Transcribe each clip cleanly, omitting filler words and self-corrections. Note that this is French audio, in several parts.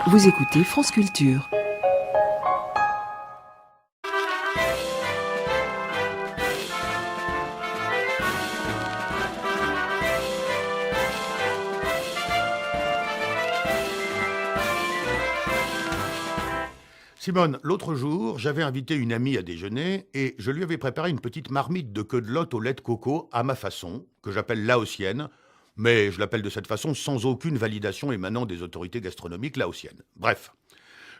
Vous écoutez France Culture. Simone, l'autre jour, j'avais invité une amie à déjeuner et je lui avais préparé une petite marmite de queue de lotte au lait de coco à ma façon, que j'appelle laotienne, mais je l'appelle de cette façon sans aucune validation émanant des autorités gastronomiques laotiennes. Bref,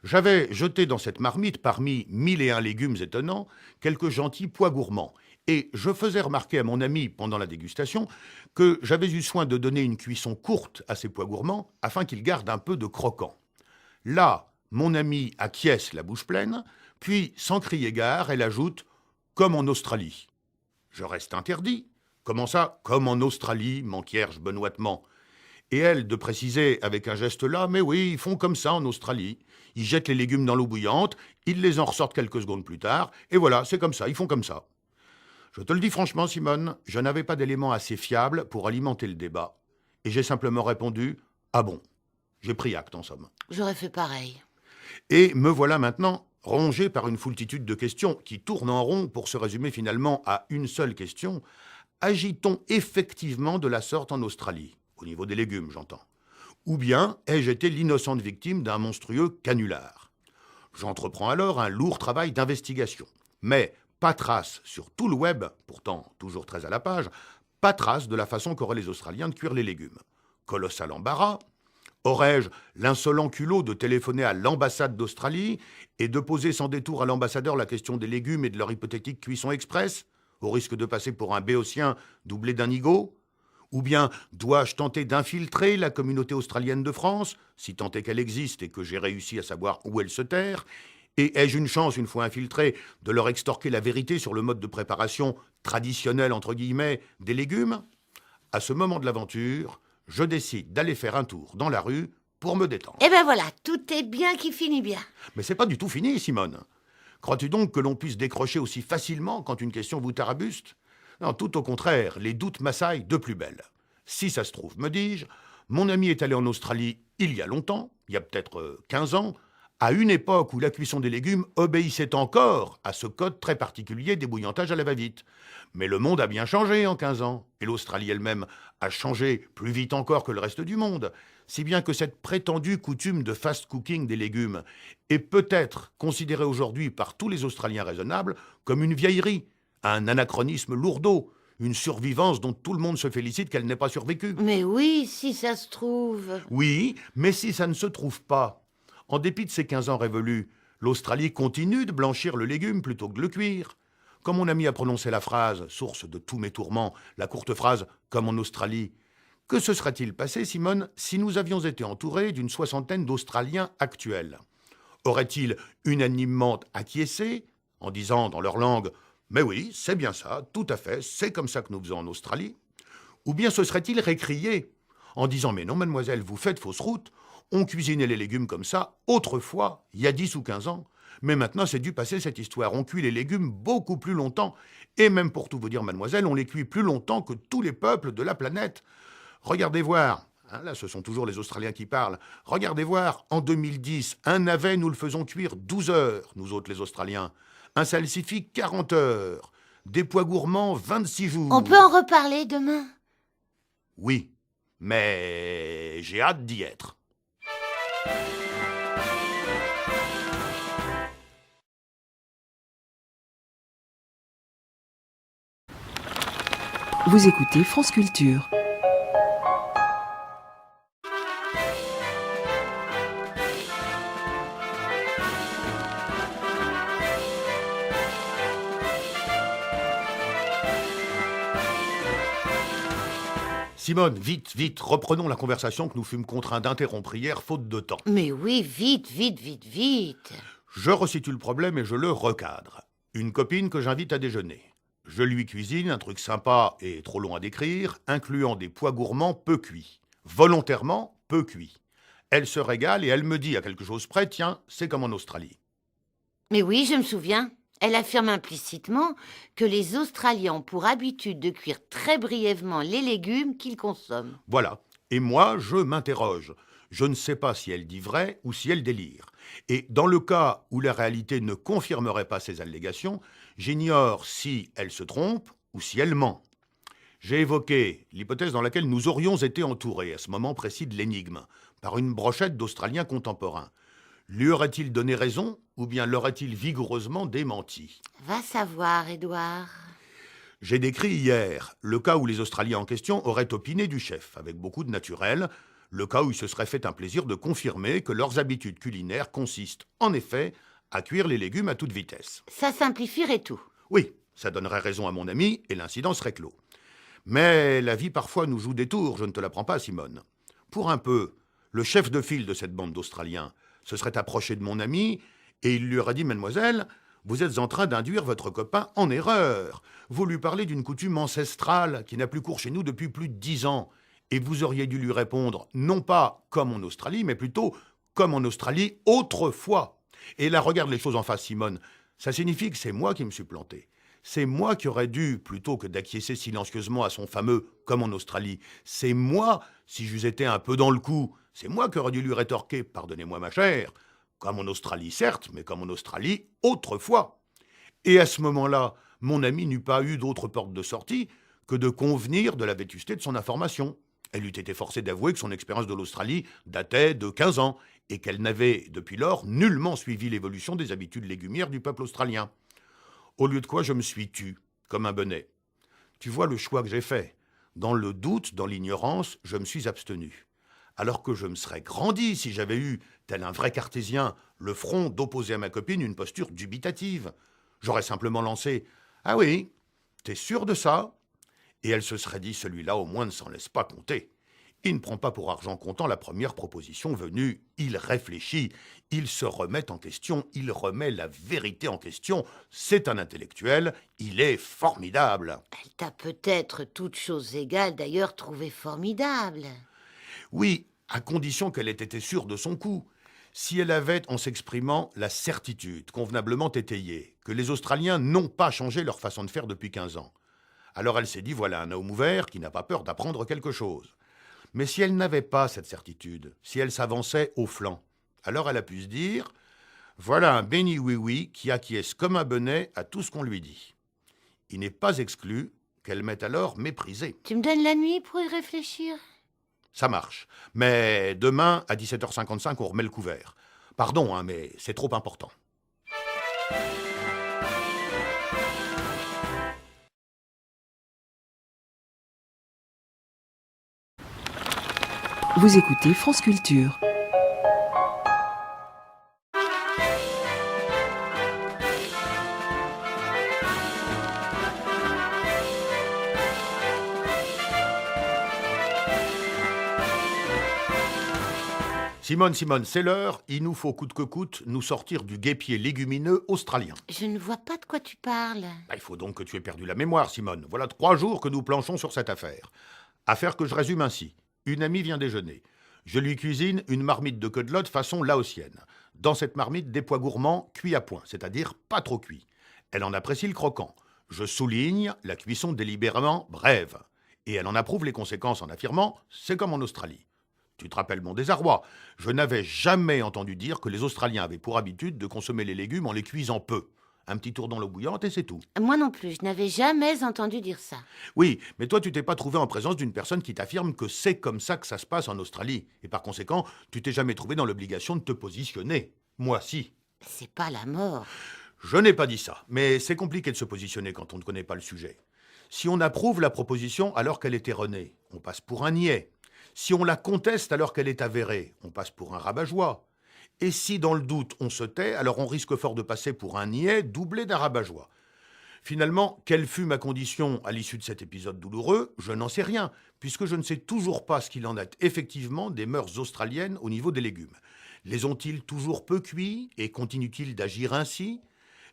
j'avais jeté dans cette marmite, parmi 1001 légumes étonnants, quelques gentils pois gourmands. Et je faisais remarquer à mon ami pendant la dégustation que j'avais eu soin de donner une cuisson courte à ces pois gourmands afin qu'ils gardent un peu de croquant. Là, mon amie acquiesce la bouche pleine, puis, sans crier gare, elle ajoute « comme en Australie ». Je reste interdit. Comment ça, comme en Australie, m'enquiers-je benoîtement. Et elle, de préciser avec un geste là, mais oui, ils font comme ça en Australie. Ils jettent les légumes dans l'eau bouillante, ils les en ressortent quelques secondes plus tard, et voilà, c'est comme ça, ils font comme ça. Je te le dis franchement, Simone, je n'avais pas d'éléments assez fiables pour alimenter le débat. Et j'ai simplement répondu « ah bon ». J'ai pris acte, en somme. J'aurais fait pareil. Et me voilà maintenant rongé par une foultitude de questions qui tournent en rond pour se résumer finalement à une seule question. Agit-on effectivement de la sorte en Australie? Au niveau des légumes, j'entends. Ou bien ai-je été l'innocente victime d'un monstrueux canular? J'entreprends alors un lourd travail d'investigation. Mais pas trace sur tout le web, pourtant toujours très à la page, pas trace de la façon qu'auraient les Australiens de cuire les légumes. Colossal embarras. Aurais-je l'insolent culot de téléphoner à l'ambassade d'Australie et de poser sans détour à l'ambassadeur la question des légumes et de leur hypothétique cuisson express, au risque de passer pour un béotien doublé d'un nigo? Ou bien dois-je tenter d'infiltrer la communauté australienne de France, si tant est qu'elle existe et que j'ai réussi à savoir où elle se terre? Et ai-je une chance, une fois infiltré, de leur extorquer la vérité sur le mode de préparation traditionnel, entre guillemets, des légumes? À ce moment de l'aventure, je décide d'aller faire un tour dans la rue pour me détendre. Eh ben voilà, tout est bien qui finit bien. Mais c'est pas du tout fini, Simone. Crois-tu donc que l'on puisse décrocher aussi facilement quand une question vous tarabuste? Non, tout au contraire, les doutes m'assaillent de plus belle. Si ça se trouve, me dis-je, mon ami est allé en Australie il y a longtemps, il y a peut-être 15 ans, à une époque où la cuisson des légumes obéissait encore à ce code très particulier d'ébouillantage à la va-vite. Mais le monde a bien changé en 15 ans, et l'Australie elle-même a changé plus vite encore que le reste du monde, si bien que cette prétendue coutume de fast cooking des légumes est peut-être considérée aujourd'hui par tous les Australiens raisonnables comme une vieillerie, un anachronisme lourdeau, une survivance dont tout le monde se félicite qu'elle n'ait pas survécu. Mais oui, si ça se trouve. Oui, mais si ça ne se trouve pas, en dépit de ces 15 ans révolus, l'Australie continue de blanchir le légume plutôt que de le cuire. Quand mon ami a prononcé la phrase, source de tous mes tourments, la courte phrase « comme en Australie », que se serait-il passé, Simone, si nous avions été entourés d'une soixantaine d'Australiens actuels? Auraient-ils unanimement acquiescé, en disant dans leur langue « mais oui, c'est bien ça, tout à fait, c'est comme ça que nous faisons en Australie », ou bien se seraient-ils récriés, en disant « mais non, mademoiselle, vous faites fausse route, on cuisinait les légumes comme ça, autrefois, il y a 10 ou 15 ans. Mais maintenant, c'est dû passer cette histoire. On cuit les légumes beaucoup plus longtemps. Et même pour tout vous dire, mademoiselle, on les cuit plus longtemps que tous les peuples de la planète. Regardez voir, hein, là ce sont toujours les Australiens qui parlent, regardez voir, en 2010, un navet, nous le faisons cuire 12 heures, nous autres les Australiens. Un salsifis, 40 heures. Des pois gourmands, 26 jours. On peut en reparler demain? Oui, mais j'ai hâte d'y être. Vous écoutez France Culture. Simone, vite, vite, reprenons la conversation que nous fûmes contraints d'interrompre hier, faute de temps. Mais oui, vite, vite, vite, vite. Je resitue le problème et je le recadre. Une copine que j'invite à déjeuner. Je lui cuisine un truc sympa et trop long à décrire, incluant des pois gourmands peu cuits. Volontairement peu cuits. Elle se régale et elle me dit à quelque chose près, tiens, c'est comme en Australie. Mais oui, je me souviens. Elle affirme implicitement que les Australiens ont pour habitude de cuire très brièvement les légumes qu'ils consomment. Voilà. Et moi, je m'interroge. Je ne sais pas si elle dit vrai ou si elle délire. Et dans le cas où la réalité ne confirmerait pas ces allégations, j'ignore si elle se trompe ou si elle ment. J'ai évoqué l'hypothèse dans laquelle nous aurions été entourés, à ce moment précis de l'énigme, par une brochette d'Australiens contemporains. Lui aurait-il donné raison ou bien l'aurait-il vigoureusement démenti? Va savoir, Édouard. J'ai décrit hier le cas où les Australiens en question auraient opiné du chef, avec beaucoup de naturel, le cas où ils se seraient fait un plaisir de confirmer que leurs habitudes culinaires consistent, en effet, à cuire les légumes à toute vitesse. Ça simplifierait tout. Oui, ça donnerait raison à mon ami et l'incident serait clos. Mais la vie parfois nous joue des tours, je ne te l'apprends pas, Simone. Pour un peu, le chef de file de cette bande d'Australiens se serait approché de mon ami et il lui aurait dit « Mademoiselle, vous êtes en train d'induire votre copain en erreur. Vous lui parlez d'une coutume ancestrale qui n'a plus cours chez nous depuis plus de 10 ans. Et vous auriez dû lui répondre non pas comme en Australie, mais plutôt comme en Australie autrefois. » Et là, regarde les choses en face, Simone. Ça signifie que c'est moi qui me suis planté. C'est moi qui aurais dû, plutôt que d'acquiescer silencieusement à son fameux « comme en Australie », c'est moi, si j'eusse été un peu dans le coup, c'est moi qui aurais dû lui rétorquer « Pardonnez-moi ma chère, comme en Australie certes, mais comme en Australie autrefois ». Et à ce moment-là, mon ami n'eût pas eu d'autre porte de sortie que de convenir de la vétusté de son information. Elle eût été forcée d'avouer que son expérience de l'Australie datait de 15 ans et qu'elle n'avait, depuis lors, nullement suivi l'évolution des habitudes légumières du peuple australien. Au lieu de quoi je me suis tu, comme un bonnet. Tu vois le choix que j'ai fait. Dans le doute, dans l'ignorance, je me suis abstenu. Alors que je me serais grandi si j'avais eu, tel un vrai cartésien, le front d'opposer à ma copine une posture dubitative. J'aurais simplement lancé « Ah oui, t'es sûr de ça ?» Et elle se serait dit « Celui-là au moins ne s'en laisse pas compter. Il ne prend pas pour argent comptant la première proposition venue. Il réfléchit, il se remet en question, il remet la vérité en question. C'est un intellectuel, il est formidable. » Elle t'a peut-être, toutes choses égales, d'ailleurs trouvé formidable. Oui, à condition qu'elle ait été sûre de son coup. Si elle avait, en s'exprimant, la certitude, convenablement étayée, que les Australiens n'ont pas changé leur façon de faire depuis 15 ans. Alors elle s'est dit, voilà un homme ouvert qui n'a pas peur d'apprendre quelque chose. Mais si elle n'avait pas cette certitude, si elle s'avançait au flanc, alors elle a pu se dire, voilà un béni oui-oui qui acquiesce comme un bonnet à tout ce qu'on lui dit. Il n'est pas exclu qu'elle m'ait alors méprisé. Tu me donnes la nuit pour y réfléchir? Ça marche. Mais demain, à 17h55, on remet le couvert. Pardon, hein, mais c'est trop important. Vous écoutez France Culture. Simone, c'est l'heure. Il nous faut coûte que coûte nous sortir du guêpier légumineux australien. Je ne vois pas de quoi tu parles. Il faut donc que tu aies perdu la mémoire, Simone. Voilà 3 jours que nous planchons sur cette affaire. Affaire que je résume ainsi. Une amie vient déjeuner. Je lui cuisine une marmite de côtelotte façon laotienne. Dans cette marmite, des pois gourmands cuits à point, c'est-à-dire pas trop cuits. Elle en apprécie le croquant. Je souligne la cuisson délibérément brève. Et elle en approuve les conséquences en affirmant « c'est comme en Australie ». Tu te rappelles mon désarroi. Je n'avais jamais entendu dire que les Australiens avaient pour habitude de consommer les légumes en les cuisant peu. Un petit tour dans l'eau bouillante et c'est tout. Moi non plus, je n'avais jamais entendu dire ça. Oui, mais toi tu t'es pas trouvé en présence d'une personne qui t'affirme que c'est comme ça que ça se passe en Australie. Et par conséquent, tu t'es jamais trouvé dans l'obligation de te positionner. Moi si. C'est pas la mort. Je n'ai pas dit ça, mais c'est compliqué de se positionner quand on ne connaît pas le sujet. Si on approuve la proposition alors qu'elle est erronée, on passe pour un niais. Si on la conteste alors qu'elle est avérée, on passe pour un rabat-joie. Et si dans le doute on se tait, alors on risque fort de passer pour un niais doublé d'un rabat-joie. Finalement, quelle fut ma condition à l'issue de cet épisode douloureux? Je n'en sais rien, puisque je ne sais toujours pas ce qu'il en est effectivement des mœurs australiennes au niveau des légumes. Les ont-ils toujours peu cuits et continuent-ils d'agir ainsi?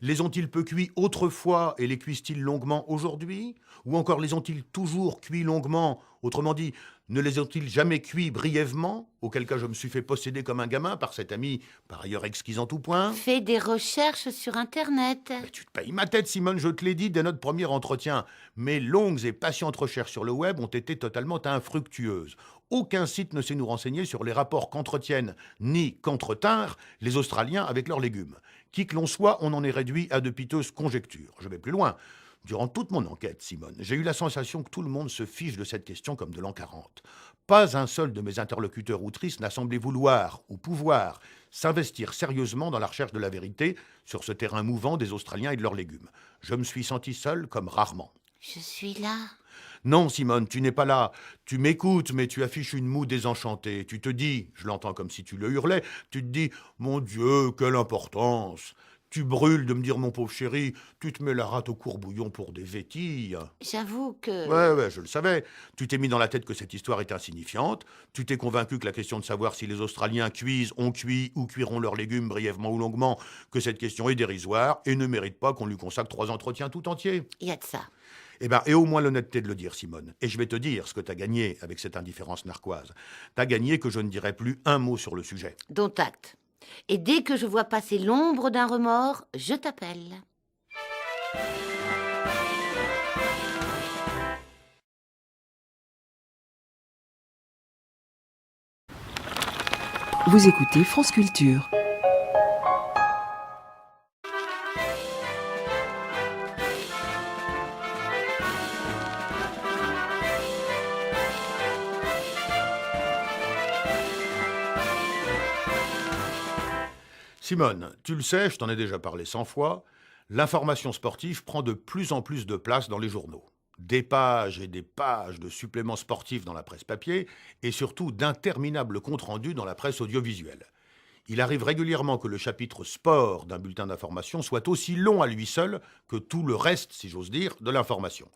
Les ont-ils peu cuits autrefois et les cuisent-ils longuement aujourd'hui? Ou encore les ont-ils toujours cuits longuement Autrement dit, ne les ont-ils jamais cuits brièvement, auquel cas je me suis fait posséder comme un gamin par cet ami, par ailleurs exquis en tout point? Fais des recherches sur Internet. Mais tu te payes ma tête, Simone, je te l'ai dit dès notre premier entretien. Mes longues et patientes recherches sur le web ont été totalement infructueuses. Aucun site ne sait nous renseigner sur les rapports qu'entretiennent ni qu'entretinrent les Australiens avec leurs légumes. Qui que l'on soit, on en est réduit à de piteuses conjectures. Je vais plus loin. Durant toute mon enquête, Simone, j'ai eu la sensation que tout le monde se fiche de cette question comme de l'an 40. Pas un seul de mes interlocuteurs outristes n'a semblé vouloir ou pouvoir s'investir sérieusement dans la recherche de la vérité sur ce terrain mouvant des Australiens et de leurs légumes. Je me suis senti seul comme rarement. Je suis là. Non, Simone, tu n'es pas là. Tu m'écoutes, mais tu affiches une moue désenchantée. Tu te dis, je l'entends comme si tu le hurlais, tu te dis, mon Dieu, quelle importance. Tu brûles de me dire, mon pauvre chéri, tu te mets la rate au courbouillon pour des vétilles. J'avoue que... Ouais, je le savais. Tu t'es mis dans la tête que cette histoire est insignifiante. Tu t'es convaincu que la question de savoir si les Australiens cuisent, ont cuit ou cuiront leurs légumes brièvement ou longuement, que cette question est dérisoire et ne mérite pas qu'on lui consacre 3 entretiens tout entiers. Il y a de ça. Et au moins l'honnêteté de le dire, Simone. Et je vais te dire ce que t'as gagné avec cette indifférence narquoise. T'as gagné que je ne dirai plus un mot sur le sujet. Dont acte. Et dès que je vois passer l'ombre d'un remords, je t'appelle. Vous écoutez France Culture. Simone, tu le sais, je t'en ai déjà parlé 100 fois, l'information sportive prend de plus en plus de place dans les journaux. Des pages et des pages de suppléments sportifs dans la presse papier et surtout d'interminables comptes rendus dans la presse audiovisuelle. Il arrive régulièrement que le chapitre sport d'un bulletin d'information soit aussi long à lui seul que tout le reste, si j'ose dire, de l'information.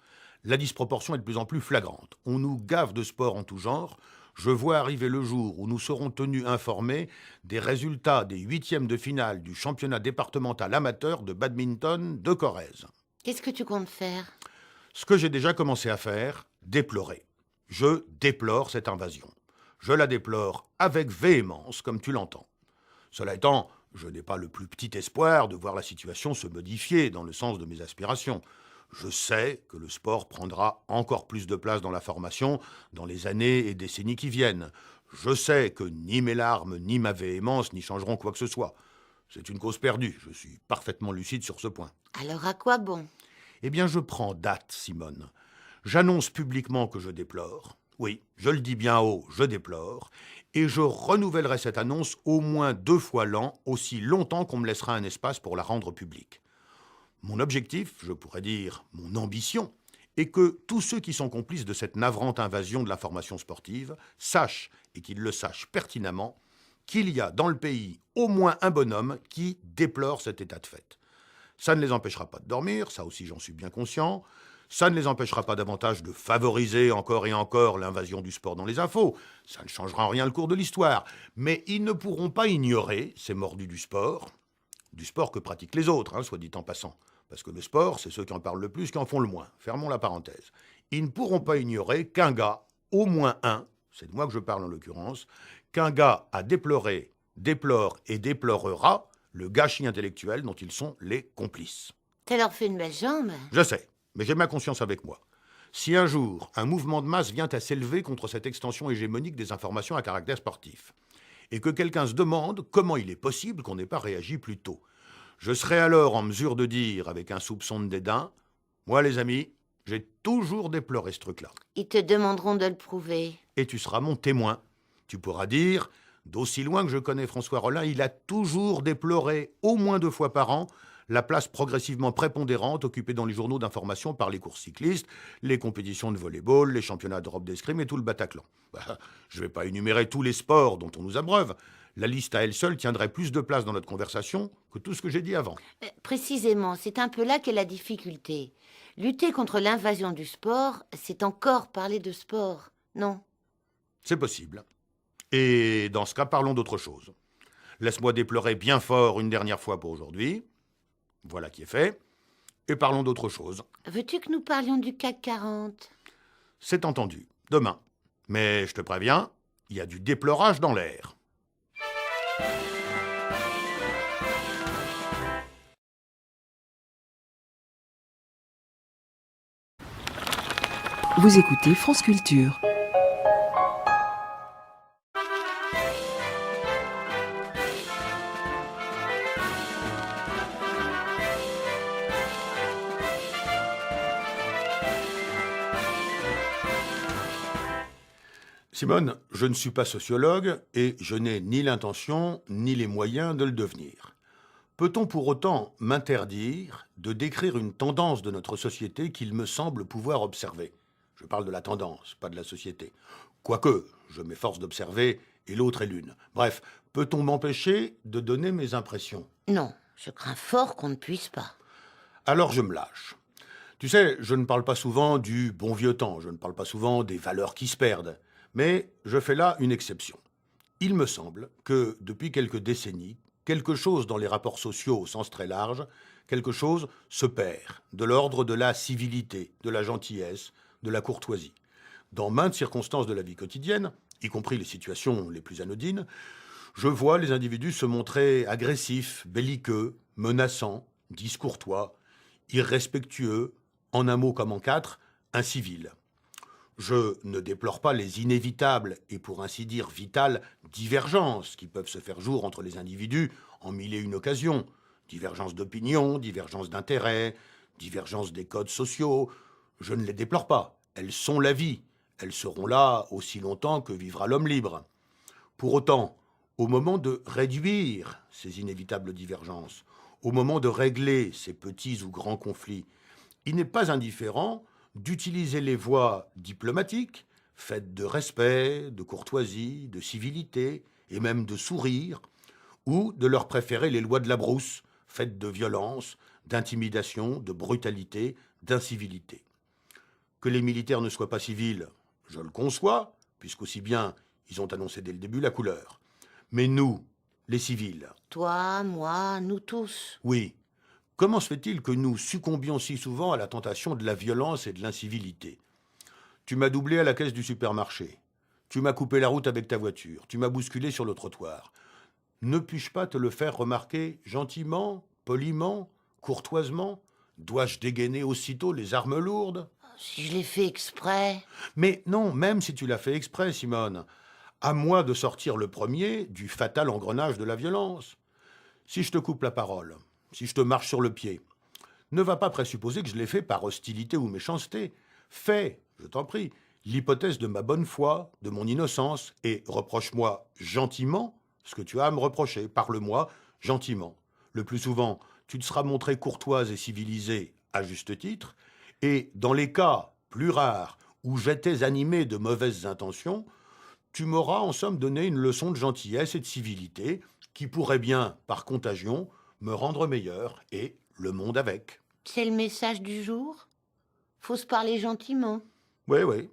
La disproportion est de plus en plus flagrante. On nous gave de sport en tout genre. Je vois arriver le jour où nous serons tenus informés des résultats des 8e de finale du championnat départemental amateur de badminton de Corrèze. Qu'est-ce que tu comptes faire? Ce que j'ai déjà commencé à faire, déplorer. Je déplore cette invasion. Je la déplore avec véhémence, comme tu l'entends. Cela étant, je n'ai pas le plus petit espoir de voir la situation se modifier dans le sens de mes aspirations. Je sais que le sport prendra encore plus de place dans la formation dans les années et décennies qui viennent. Je sais que ni mes larmes, ni ma véhémence n'y changeront quoi que ce soit. C'est une cause perdue, je suis parfaitement lucide sur ce point. Alors à quoi bon? Eh bien, je prends date, Simone. J'annonce publiquement que je déplore. Oui, je le dis bien haut, je déplore. Et je renouvellerai cette annonce au moins 2 fois l'an, aussi longtemps qu'on me laissera un espace pour la rendre publique. Mon objectif, je pourrais dire mon ambition, est que tous ceux qui sont complices de cette navrante invasion de l'information sportive sachent, et qu'ils le sachent pertinemment, qu'il y a dans le pays au moins un bonhomme qui déplore cet état de fait. Ça ne les empêchera pas de dormir, ça aussi j'en suis bien conscient. Ça ne les empêchera pas davantage de favoriser encore et encore l'invasion du sport dans les infos. Ça ne changera en rien le cours de l'histoire. Mais ils ne pourront pas ignorer, ces mordus du sport que pratiquent les autres, soit dit en passant. Parce que le sport, c'est ceux qui en parlent le plus qui en font le moins. Fermons la parenthèse. Ils ne pourront pas ignorer qu'un gars, au moins un, c'est de moi que je parle en l'occurrence, qu'un gars a déploré, déplore et déplorera le gâchis intellectuel dont ils sont les complices. Ça leur fait une belle jambe. Je sais, mais j'ai ma conscience avec moi. Si un jour, un mouvement de masse vient à s'élever contre cette extension hégémonique des informations à caractère sportif, et que quelqu'un se demande comment il est possible qu'on n'ait pas réagi plus tôt, je serai alors en mesure de dire, avec un soupçon de dédain, « Moi, les amis, j'ai toujours déploré ce truc-là. Ils te demanderont de le prouver. Et tu seras mon témoin. Tu pourras dire, d'aussi loin que je connais François Rollin, il a toujours déploré, au moins 2 fois par an, la place progressivement prépondérante occupée dans les journaux d'information par les courses cyclistes, les compétitions de volley-ball, les championnats d'Europe d'escrime et tout le Bataclan. Je ne vais pas énumérer tous les sports dont on nous abreuve. La liste à elle seule tiendrait plus de place dans notre conversation que tout ce que j'ai dit avant. Précisément, c'est un peu là qu'est la difficulté. Lutter contre l'invasion du sport, c'est encore parler de sport, non? C'est possible. Et dans ce cas, parlons d'autre chose. Laisse-moi déplorer bien fort une dernière fois pour aujourd'hui. Voilà qui est fait. Et parlons d'autre chose. Veux-tu que nous parlions du CAC 40? C'est entendu. demain. Mais je te préviens, il y a du déplorage dans l'air. Vous écoutez France Culture. Simone, je ne suis pas sociologue et je n'ai ni l'intention ni les moyens de le devenir. Peut-on pour autant m'interdire de décrire une tendance de notre société qu'il me semble pouvoir observer ? Je parle de la tendance, pas de la société. Quoique, je m'efforce d'observer et l'autre est l'une. Bref, peut-on m'empêcher de donner mes impressions ? Non, je crains fort qu'on ne puisse pas. Alors je me lâche. Tu sais, je ne parle pas souvent du bon vieux temps, je ne parle pas souvent des valeurs qui se perdent, mais je fais là une exception. Il me semble que depuis quelques décennies, quelque chose dans les rapports sociaux au sens très large, quelque chose se perd, de l'ordre de la civilité, de la gentillesse, de la courtoisie. Dans maintes circonstances de la vie quotidienne, y compris les situations les plus anodines, je vois les individus se montrer agressifs, belliqueux, menaçants, discourtois, irrespectueux, en un mot comme en quatre, incivils. Je ne déplore pas les inévitables et pour ainsi dire vitales divergences qui peuvent se faire jour entre les individus en mille et une occasions. Divergences d'opinion, divergences d'intérêts, divergences des codes sociaux. Je ne les déplore pas. Elles sont la vie. Elles seront là aussi longtemps que vivra l'homme libre. Pour autant, au moment de réduire ces inévitables divergences, au moment de régler ces petits ou grands conflits, il n'est pas indifférent d'utiliser les voies diplomatiques, faites de respect, de courtoisie, de civilité et même de sourire, ou de leur préférer les lois de la brousse, faites de violence, d'intimidation, de brutalité, d'incivilité. Que les militaires ne soient pas civils, je le conçois, puisqu'aussi bien ils ont annoncé dès le début la couleur. Mais nous, les civils... Toi, moi, nous tous. Oui. Comment se fait-il que nous succombions si souvent à la tentation de la violence et de l'incivilité ? Tu m'as doublé à la caisse du supermarché. Tu m'as coupé la route avec ta voiture. Tu m'as bousculé sur le trottoir. Ne puis-je pas te le faire remarquer gentiment, poliment, courtoisement ? Dois-je dégainer aussitôt les armes lourdes ? Si je l'ai fait exprès. Mais non, même si tu l'as fait exprès, Simone. À moi de sortir le premier du fatal engrenage de la violence. Si je te coupe la parole, si je te marche sur le pied, ne va pas présupposer que je l'ai fait par hostilité ou méchanceté. Fais, je t'en prie, l'hypothèse de ma bonne foi, de mon innocence, et reproche-moi gentiment ce que tu as à me reprocher. Parle-moi gentiment. Le plus souvent, tu te seras montré courtoise et civilisée à juste titre, et dans les cas plus rares où j'étais animé de mauvaises intentions, tu m'auras en somme donné une leçon de gentillesse et de civilité qui pourrait bien, par contagion, me rendre meilleur et le monde avec. C'est le message du jour. Faut se parler gentiment. Oui,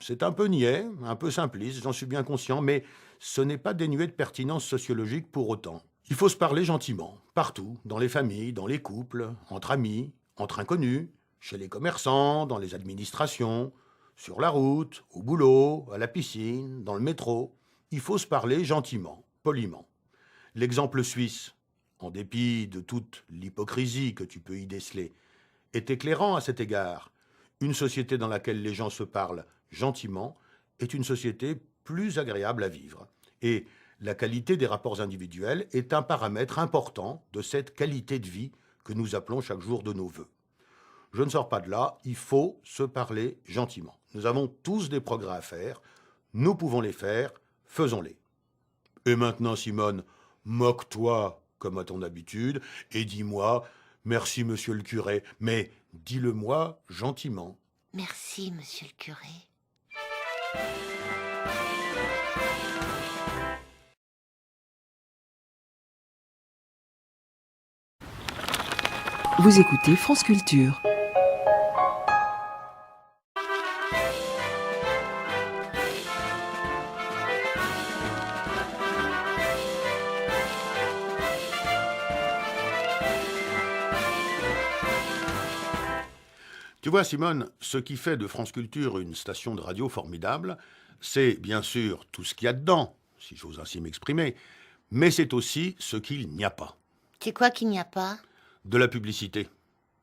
c'est un peu niais, un peu simpliste, j'en suis bien conscient, mais ce n'est pas dénué de pertinence sociologique pour autant. Il faut se parler gentiment, partout, dans les familles, dans les couples, entre amis, entre inconnus, chez les commerçants, dans les administrations, sur la route, au boulot, à la piscine, dans le métro. Il faut se parler gentiment, poliment. L'exemple suisse, en dépit de toute l'hypocrisie que tu peux y déceler, est éclairant à cet égard. Une société dans laquelle les gens se parlent gentiment est une société plus agréable à vivre. Et la qualité des rapports individuels est un paramètre important de cette qualité de vie que nous appelons chaque jour de nos vœux. Je ne sors pas de là, il faut se parler gentiment. Nous avons tous des progrès à faire, nous pouvons les faire, faisons-les. Et maintenant, Simone, moque-toi comme à ton habitude et dis-moi « Merci, monsieur le curé », mais dis-le-moi gentiment. Merci, monsieur le curé. Vous écoutez France Culture. Tu Tu vois, Simone, ce qui fait de France Culture une station de radio formidable, c'est bien sûr tout ce qu'il y a dedans, si j'ose ainsi m'exprimer, mais c'est aussi ce qu'il n'y a pas. C'est quoi qu'il n'y a pas? De la publicité,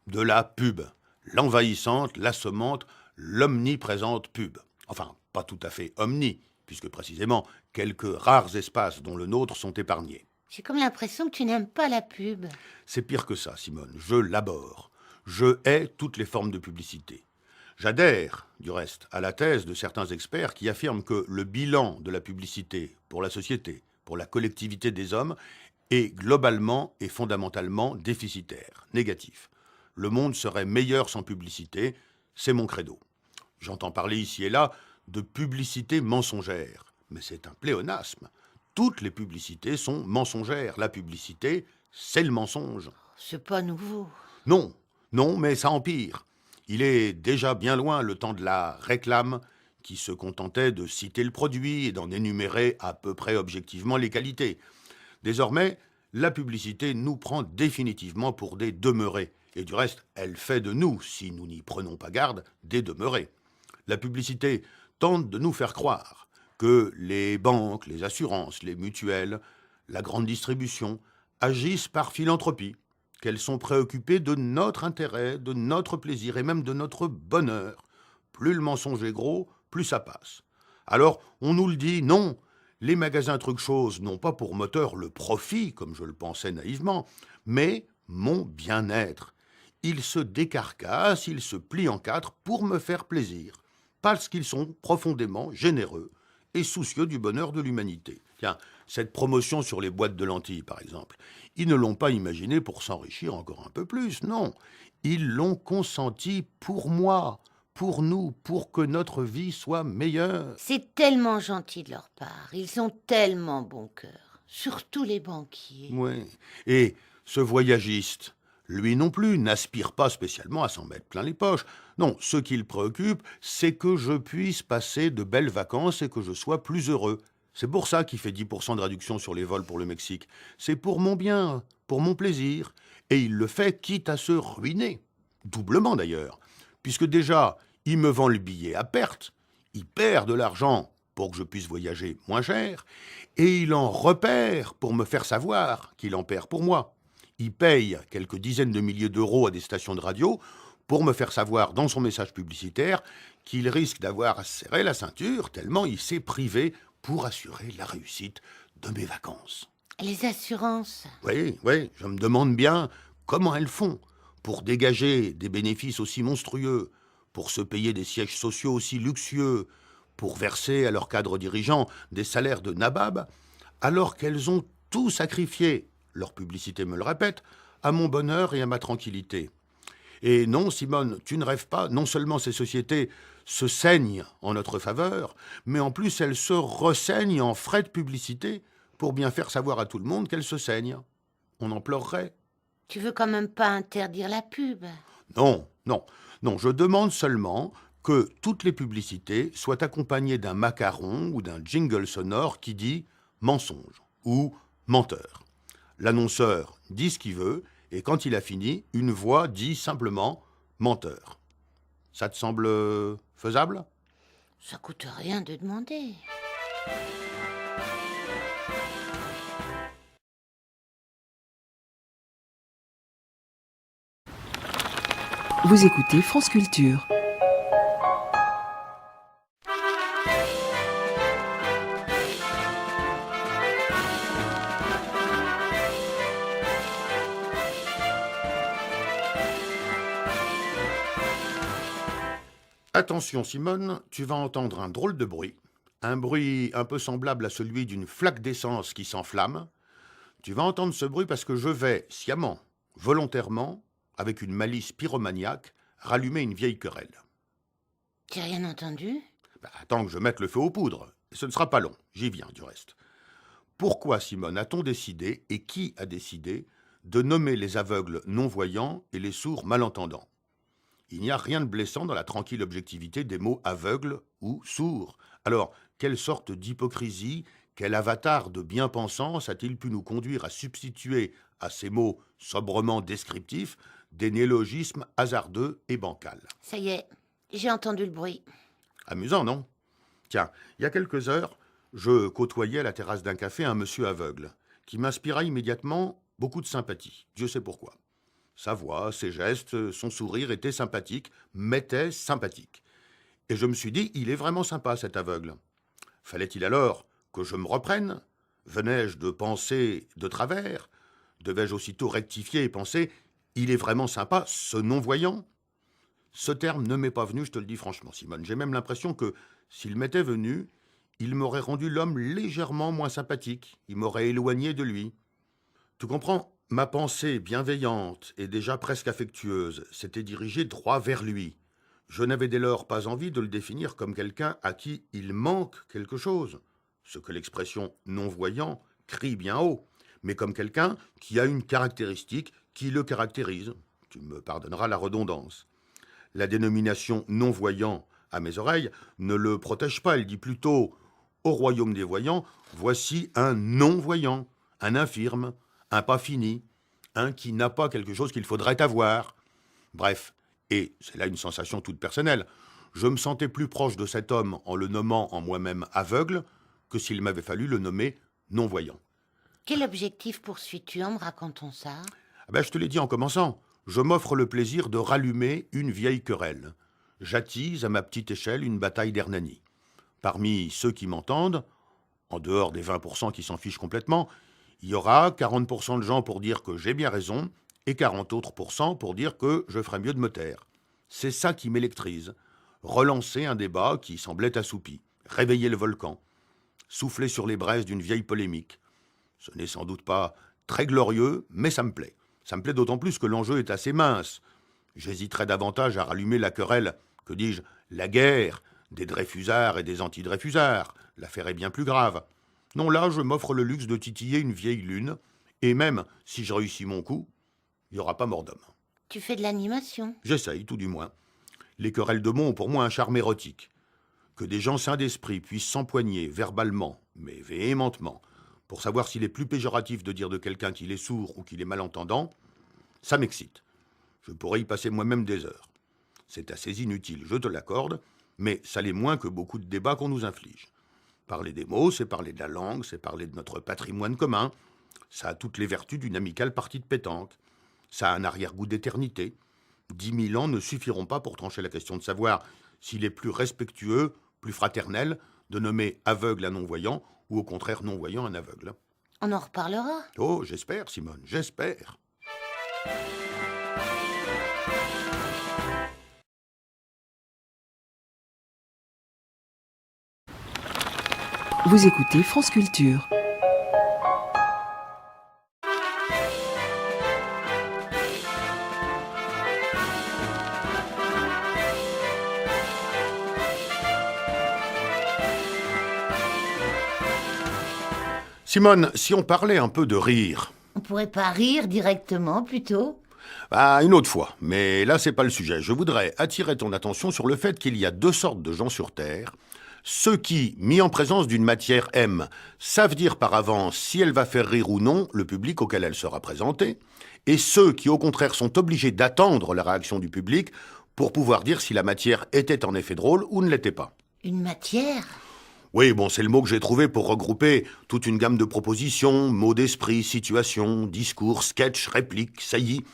de la pub, l'envahissante, l'assommante, l'omniprésente pub. Enfin, pas tout à fait omni, puisque précisément quelques rares espaces dont le nôtre sont épargnés. J'ai comme l'impression que tu n'aimes pas la pub. C'est pire que ça, Simone, je l'abhorre. Je hais toutes les formes de publicité. J'adhère, du reste, à la thèse de certains experts qui affirment que le bilan de la publicité pour la société, pour la collectivité des hommes, est globalement et fondamentalement déficitaire, négatif. Le monde serait meilleur sans publicité, c'est mon credo. J'entends parler ici et là de publicité mensongère, mais c'est un pléonasme. Toutes les publicités sont mensongères. La publicité, c'est le mensonge. C'est pas nouveau. Non, non, mais ça empire. Il est déjà bien loin le temps de la réclame qui se contentait de citer le produit et d'en énumérer à peu près objectivement les qualités. Désormais, la publicité nous prend définitivement pour des demeurés. Et du reste, elle fait de nous, si nous n'y prenons pas garde, des demeurés. La publicité tente de nous faire croire que les banques, les assurances, les mutuelles, la grande distribution agissent par philanthropie, qu'elles sont préoccupées de notre intérêt, de notre plaisir et même de notre bonheur. Plus le mensonge est gros, plus ça passe. Alors, on nous le dit, non, les magasins trucs-choses n'ont pas pour moteur le profit, comme je le pensais naïvement, mais mon bien-être. Ils se décarcassent, ils se plient en quatre pour me faire plaisir, parce qu'ils sont profondément généreux et soucieux du bonheur de l'humanité. Tiens, cette promotion sur les boîtes de lentilles, par exemple, ils ne l'ont pas imaginée pour s'enrichir encore un peu plus, non. Ils l'ont consenti pour moi, pour nous, pour que notre vie soit meilleure. C'est tellement gentil de leur part. Ils ont tellement bon cœur. Surtout les banquiers. Oui. Et ce voyagiste, lui non plus, n'aspire pas spécialement à s'en mettre plein les poches. Non, ce qui le préoccupe, c'est que je puisse passer de belles vacances et que je sois plus heureux. C'est pour ça qu'il fait 10% de réduction sur les vols pour le Mexique. C'est pour mon bien, pour mon plaisir. Et il le fait quitte à se ruiner. Doublement d'ailleurs. Puisque déjà, il me vend le billet à perte. Il perd de l'argent pour que je puisse voyager moins cher. Et il en repère pour me faire savoir qu'il en perd pour moi. Il paye quelques dizaines de milliers d'euros à des stations de radio pour me faire savoir dans son message publicitaire qu'il risque d'avoir à se serrer la ceinture tellement il s'est privé pour assurer la réussite de mes vacances. Les assurances. Oui, je me demande bien comment elles font pour dégager des bénéfices aussi monstrueux, pour se payer des sièges sociaux aussi luxueux, pour verser à leurs cadres dirigeants des salaires de nabab, alors qu'elles ont tout sacrifié, leur publicité me le répète, à mon bonheur et à ma tranquillité. Et non, Simone, tu ne rêves pas, non seulement ces sociétés se saignent en notre faveur, mais en plus elles se ressaignent en frais de publicité pour bien faire savoir à tout le monde qu'elles se saignent. On en pleurerait. Tu veux quand même pas interdire la pub? Non, je demande seulement que toutes les publicités soient accompagnées d'un macaron ou d'un jingle sonore qui dit « mensonge » ou « menteur ». L'annonceur dit ce qu'il veut, et quand il a fini, une voix dit simplement « menteur ». Ça te semble faisable ? Ça coûte rien de demander. Vous écoutez France Culture. Attention Simone, tu vas entendre un drôle de bruit. Un bruit un peu semblable à celui d'une flaque d'essence qui s'enflamme. Tu vas entendre ce bruit parce que je vais, sciemment, volontairement, avec une malice pyromaniaque, rallumer une vieille querelle. J'ai rien entendu? Attends que je mette le feu aux poudres. Ce ne sera pas long, j'y viens du reste. Pourquoi, Simone, a-t-on décidé, et qui a décidé, de nommer les aveugles non-voyants et les sourds malentendants? Il n'y a rien de blessant dans la tranquille objectivité des mots aveugle ou sourd. Alors, quelle sorte d'hypocrisie, quel avatar de bien-pensance a-t-il pu nous conduire à substituer à ces mots sobrement descriptifs des néologismes hasardeux et bancals. Ça y est, j'ai entendu le bruit. Amusant, non? Tiens, il y a quelques heures, je côtoyais à la terrasse d'un café un monsieur aveugle, qui m'inspira immédiatement beaucoup de sympathie. Dieu sait pourquoi. Sa voix, ses gestes, son sourire étaient sympathiques, m'étaient sympathiques. Et je me suis dit, il est vraiment sympa cet aveugle. Fallait-il alors que je me reprenne? Venais-je de penser de travers? Devais-je aussitôt rectifier et penser, il est vraiment sympa, ce non-voyant? Ce terme ne m'est pas venu, je te le dis franchement, Simone. J'ai même l'impression que, s'il m'était venu, il m'aurait rendu l'homme légèrement moins sympathique. Il m'aurait éloigné de lui. Tu comprends? Ma pensée bienveillante et déjà presque affectueuse s'était dirigée droit vers lui. Je n'avais dès lors pas envie de le définir comme quelqu'un à qui il manque quelque chose, ce que l'expression non-voyant crie bien haut, mais comme quelqu'un qui a une caractéristique qui le caractérise. Tu me pardonneras la redondance. La dénomination non-voyant à mes oreilles ne le protège pas, elle dit plutôt au royaume des voyants, voici un non-voyant, un infirme, un pas fini, un qui n'a pas quelque chose qu'il faudrait avoir. Bref, et c'est là une sensation toute personnelle, je me sentais plus proche de cet homme en le nommant en moi-même aveugle que s'il m'avait fallu le nommer non-voyant. Quel objectif poursuis-tu en me racontant ça? Je te l'ai dit en commençant, je m'offre le plaisir de rallumer une vieille querelle. J'attise à ma petite échelle une bataille d'Hernani. Parmi ceux qui m'entendent, en dehors des 20% qui s'en fichent complètement, il y aura 40% de gens pour dire que j'ai bien raison et 40 autres pourcents pour dire que je ferais mieux de me taire. C'est ça qui m'électrise. Relancer un débat qui semblait assoupi, réveiller le volcan, souffler sur les braises d'une vieille polémique. Ce n'est sans doute pas très glorieux, mais ça me plaît. Ça me plaît d'autant plus que l'enjeu est assez mince. J'hésiterais davantage à rallumer la querelle, que dis-je, la guerre, des Dreyfusards et des anti-Dreyfusards. L'affaire est bien plus grave. Non, là, je m'offre le luxe de titiller une vieille lune, et même si je réussis mon coup, il n'y aura pas mort d'homme. Tu fais de l'animation? J'essaye, tout du moins. Les querelles de mots ont pour moi un charme érotique. Que des gens sains d'esprit puissent s'empoigner verbalement, mais véhémentement, pour savoir s'il est plus péjoratif de dire de quelqu'un qu'il est sourd ou qu'il est malentendant, ça m'excite. Je pourrais y passer moi-même des heures. C'est assez inutile, je te l'accorde, mais ça l'est moins que beaucoup de débats qu'on nous inflige. Parler des mots, c'est parler de la langue, c'est parler de notre patrimoine commun. Ça a toutes les vertus d'une amicale partie de pétanque. Ça a un arrière-goût d'éternité. 10 000 ans ne suffiront pas pour trancher la question de savoir s'il est plus respectueux, plus fraternel, de nommer aveugle un non-voyant ou au contraire non-voyant un aveugle. On en reparlera. Oh, j'espère, Simone, j'espère. Vous écoutez France Culture. Simone, si on parlait un peu de rire... On pourrait pas rire directement, plutôt? Une autre fois, mais là c'est pas le sujet. Je voudrais attirer ton attention sur le fait qu'il y a deux sortes de gens sur Terre. Ceux qui, mis en présence d'une matière M, savent dire par avance si elle va faire rire ou non le public auquel elle sera présentée, et ceux qui au contraire sont obligés d'attendre la réaction du public pour pouvoir dire si la matière était en effet drôle ou ne l'était pas. Une matière? Oui, bon, c'est le mot que j'ai trouvé pour regrouper toute une gamme de propositions, mots d'esprit, situations, discours, sketchs, répliques, saillies.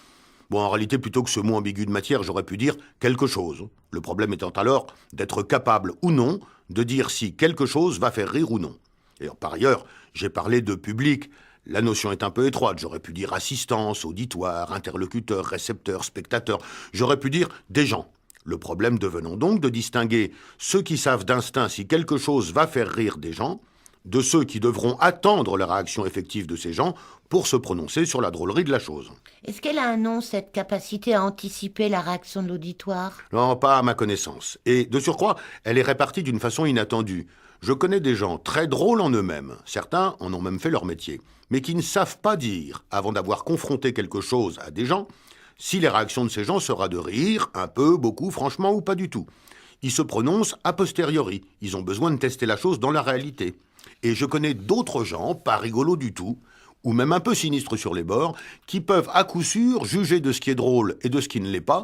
Bon, en réalité, plutôt que ce mot ambigu de matière, j'aurais pu dire quelque chose. Le problème étant alors d'être capable ou non de dire si quelque chose va faire rire ou non. Et par ailleurs, j'ai parlé de public. La notion est un peu étroite. J'aurais pu dire assistance, auditoire, interlocuteur, récepteur, spectateur. J'aurais pu dire des gens. Le problème devenant donc de distinguer ceux qui savent d'instinct si quelque chose va faire rire des gens, de ceux qui devront attendre la réaction effective de ces gens pour se prononcer sur la drôlerie de la chose. Est-ce qu'elle a un nom, cette capacité à anticiper la réaction de l'auditoire? Non, pas à ma connaissance. Et de surcroît, elle est répartie d'une façon inattendue. Je connais des gens très drôles en eux-mêmes, certains en ont même fait leur métier, mais qui ne savent pas dire, avant d'avoir confronté quelque chose à des gens, si les réactions de ces gens sera de rire, un peu, beaucoup, franchement ou pas du tout. Ils se prononcent a posteriori, ils ont besoin de tester la chose dans la réalité. Et je connais d'autres gens, pas rigolos du tout, ou même un peu sinistres sur les bords, qui peuvent à coup sûr juger de ce qui est drôle et de ce qui ne l'est pas,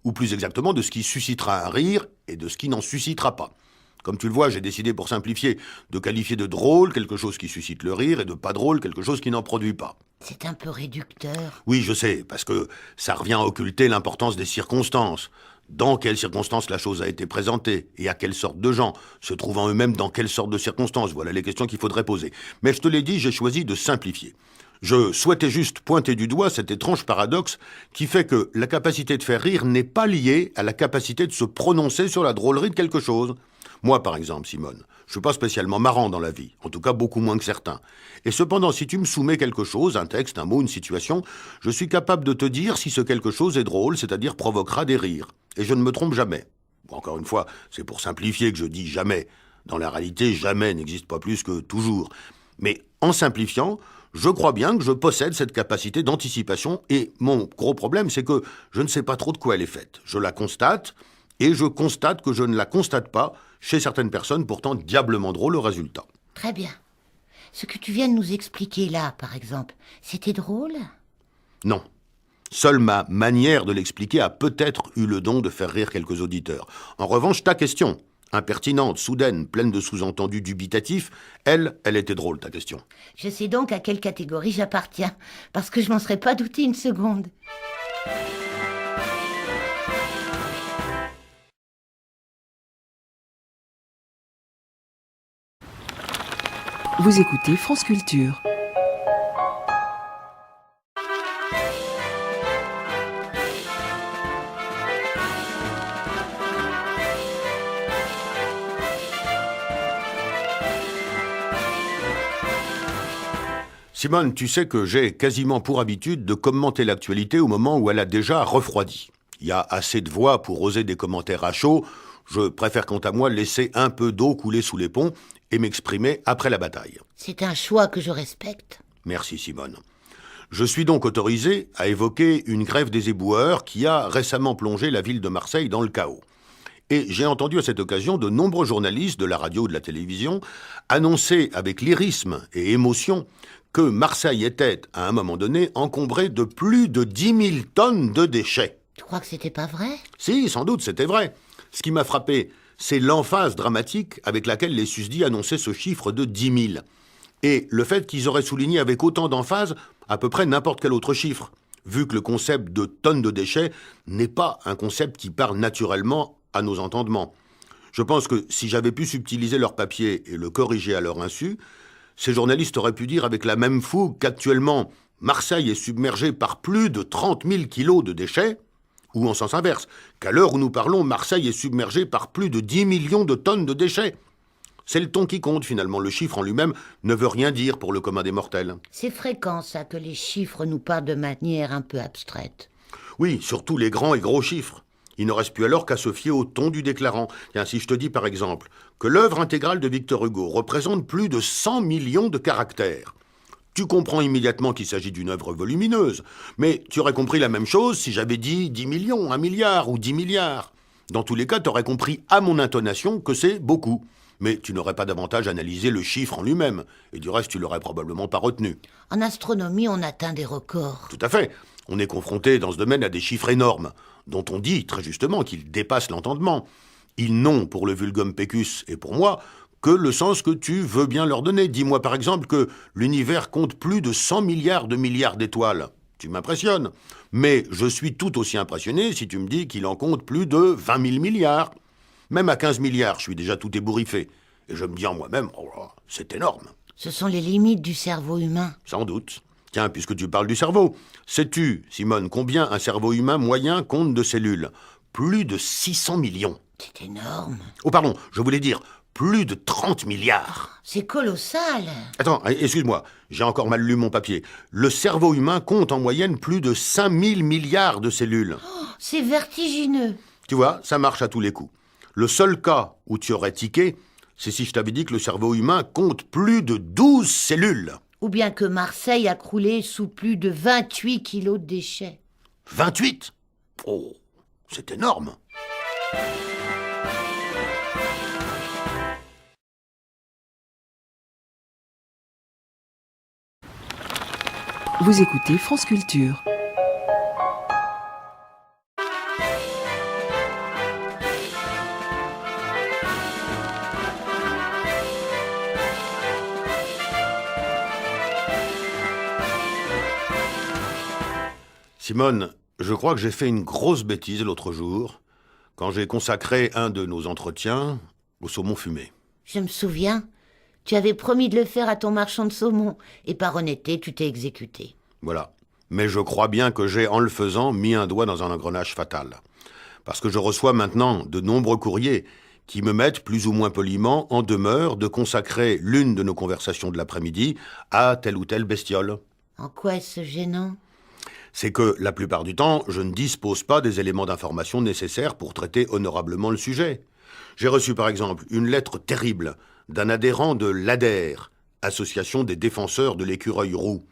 ou plus exactement de ce qui suscitera un rire et de ce qui n'en suscitera pas. Comme tu le vois, j'ai décidé pour simplifier de qualifier de drôle quelque chose qui suscite le rire et de pas drôle quelque chose qui n'en produit pas. C'est un peu réducteur. Oui, je sais, parce que ça revient à occulter l'importance des circonstances. Dans quelles circonstances la chose a été présentée et à quelle sorte de gens, se trouvant eux-mêmes dans quelle sorte de circonstances, voilà les questions qu'il faudrait poser. Mais je te l'ai dit, j'ai choisi de simplifier. Je souhaitais juste pointer du doigt cet étrange paradoxe qui fait que la capacité de faire rire n'est pas liée à la capacité de se prononcer sur la drôlerie de quelque chose. Moi, par exemple, Simone, je suis pas spécialement marrant dans la vie, en tout cas beaucoup moins que certains. Et cependant, si tu me soumets quelque chose, un texte, un mot, une situation, je suis capable de te dire si ce quelque chose est drôle, c'est-à-dire provoquera des rires. Et je ne me trompe jamais. Bon, encore une fois, c'est pour simplifier que je dis jamais. Dans la réalité, jamais n'existe pas plus que toujours. Mais en simplifiant, je crois bien que je possède cette capacité d'anticipation et mon gros problème, c'est que je ne sais pas trop de quoi elle est faite. Je la constate et je constate que je ne la constate pas chez certaines personnes, pourtant diablement drôles au résultat. Très bien. Ce que tu viens de nous expliquer là, par exemple, c'était drôle? Non. Seule ma manière de l'expliquer a peut-être eu le don de faire rire quelques auditeurs. En revanche, ta question, impertinente, soudaine, pleine de sous-entendus dubitatifs, elle était drôle, ta question. Je sais donc à quelle catégorie j'appartiens, parce que je m'en serais pas douté une seconde. Vous écoutez France Culture. Simone, tu sais que j'ai quasiment pour habitude de commenter l'actualité au moment où elle a déjà refroidi. Il y a assez de voix pour oser des commentaires à chaud. Je préfère quant à moi laisser un peu d'eau couler sous les ponts et m'exprimer après la bataille. C'est un choix que je respecte. Merci Simone. Je suis donc autorisé à évoquer une grève des éboueurs qui a récemment plongé la ville de Marseille dans le chaos. Et j'ai entendu à cette occasion de nombreux journalistes de la radio ou de la télévision annoncer avec lyrisme et émotion que Marseille était, à un moment donné, encombrée de plus de 10 000 tonnes de déchets. Tu crois que c'était pas vrai? Si, sans doute, c'était vrai. Ce qui m'a frappé, c'est l'emphase dramatique avec laquelle les susdits annonçaient ce chiffre de 10 000. Et le fait qu'ils auraient souligné avec autant d'emphase à peu près n'importe quel autre chiffre, vu que le concept de tonnes de déchets n'est pas un concept qui parle naturellement à nos entendements. Je pense que si j'avais pu subtiliser leur papier et le corriger à leur insu, ces journalistes auraient pu dire avec la même fougue qu'actuellement, Marseille est submergée par plus de 30 000 kilos de déchets, ou en sens inverse, qu'à l'heure où nous parlons, Marseille est submergée par plus de 10 millions de tonnes de déchets. C'est le ton qui compte, finalement. Le chiffre en lui-même ne veut rien dire pour le commun des mortels. C'est fréquent, ça, que les chiffres nous parlent de manière un peu abstraite. Oui, surtout les grands et gros chiffres. Il ne reste plus alors qu'à se fier au ton du déclarant. Tiens, si je te dis par exemple que l'œuvre intégrale de Victor Hugo représente plus de 100 millions de caractères, tu comprends immédiatement qu'il s'agit d'une œuvre volumineuse. Mais tu aurais compris la même chose si j'avais dit 10 millions, 1 milliard ou 10 milliards. Dans tous les cas, tu aurais compris à mon intonation que c'est beaucoup. Mais tu n'aurais pas davantage analysé le chiffre en lui-même. Et du reste, tu l'aurais probablement pas retenu. En astronomie, on atteint des records. Tout à fait. On est confronté dans ce domaine à des chiffres énormes, dont on dit très justement qu'ils dépassent l'entendement. Ils n'ont, pour le vulgum pecus et pour moi, que le sens que tu veux bien leur donner. Dis-moi par exemple que l'univers compte plus de 100 milliards d'étoiles. Tu m'impressionnes. Mais je suis tout aussi impressionné si tu me dis qu'il en compte plus de 20 000 milliards. Même à 15 milliards, je suis déjà tout ébouriffé. Et je me dis en moi-même, oh là, c'est énorme. Ce sont les limites du cerveau humain. Sans doute. Tiens, puisque tu parles du cerveau, sais-tu, Simone, combien un cerveau humain moyen compte de cellules? Plus de 600 millions. C'est énorme. Oh pardon, je voulais dire plus de 30 milliards. C'est colossal. Attends, excuse-moi, j'ai encore mal lu mon papier. Le cerveau humain compte en moyenne plus de 5000 milliards de cellules. Oh, c'est vertigineux. Tu vois, ça marche à tous les coups. Le seul cas où tu aurais tiqué, c'est si je t'avais dit que le cerveau humain compte plus de 12 cellules. Ou bien que Marseille a croulé sous plus de 28 kilos de déchets. 28 ? Oh, c'est énorme. Vous écoutez France Culture. Simone, je crois que j'ai fait une grosse bêtise l'autre jour, quand j'ai consacré un de nos entretiens au saumon fumé. Je me souviens, tu avais promis de le faire à ton marchand de saumon, et par honnêteté, tu t'es exécuté. Voilà. Mais je crois bien que j'ai, en le faisant, mis un doigt dans un engrenage fatal. Parce que je reçois maintenant de nombreux courriers qui me mettent, plus ou moins poliment, en demeure de consacrer l'une de nos conversations de l'après-midi à telle ou telle bestiole. En quoi est-ce gênant ? C'est que, la plupart du temps, je ne dispose pas des éléments d'information nécessaires pour traiter honorablement le sujet. J'ai reçu, par exemple, une lettre terrible d'un adhérent de l'ADER, Association des défenseurs de l'écureuil roux.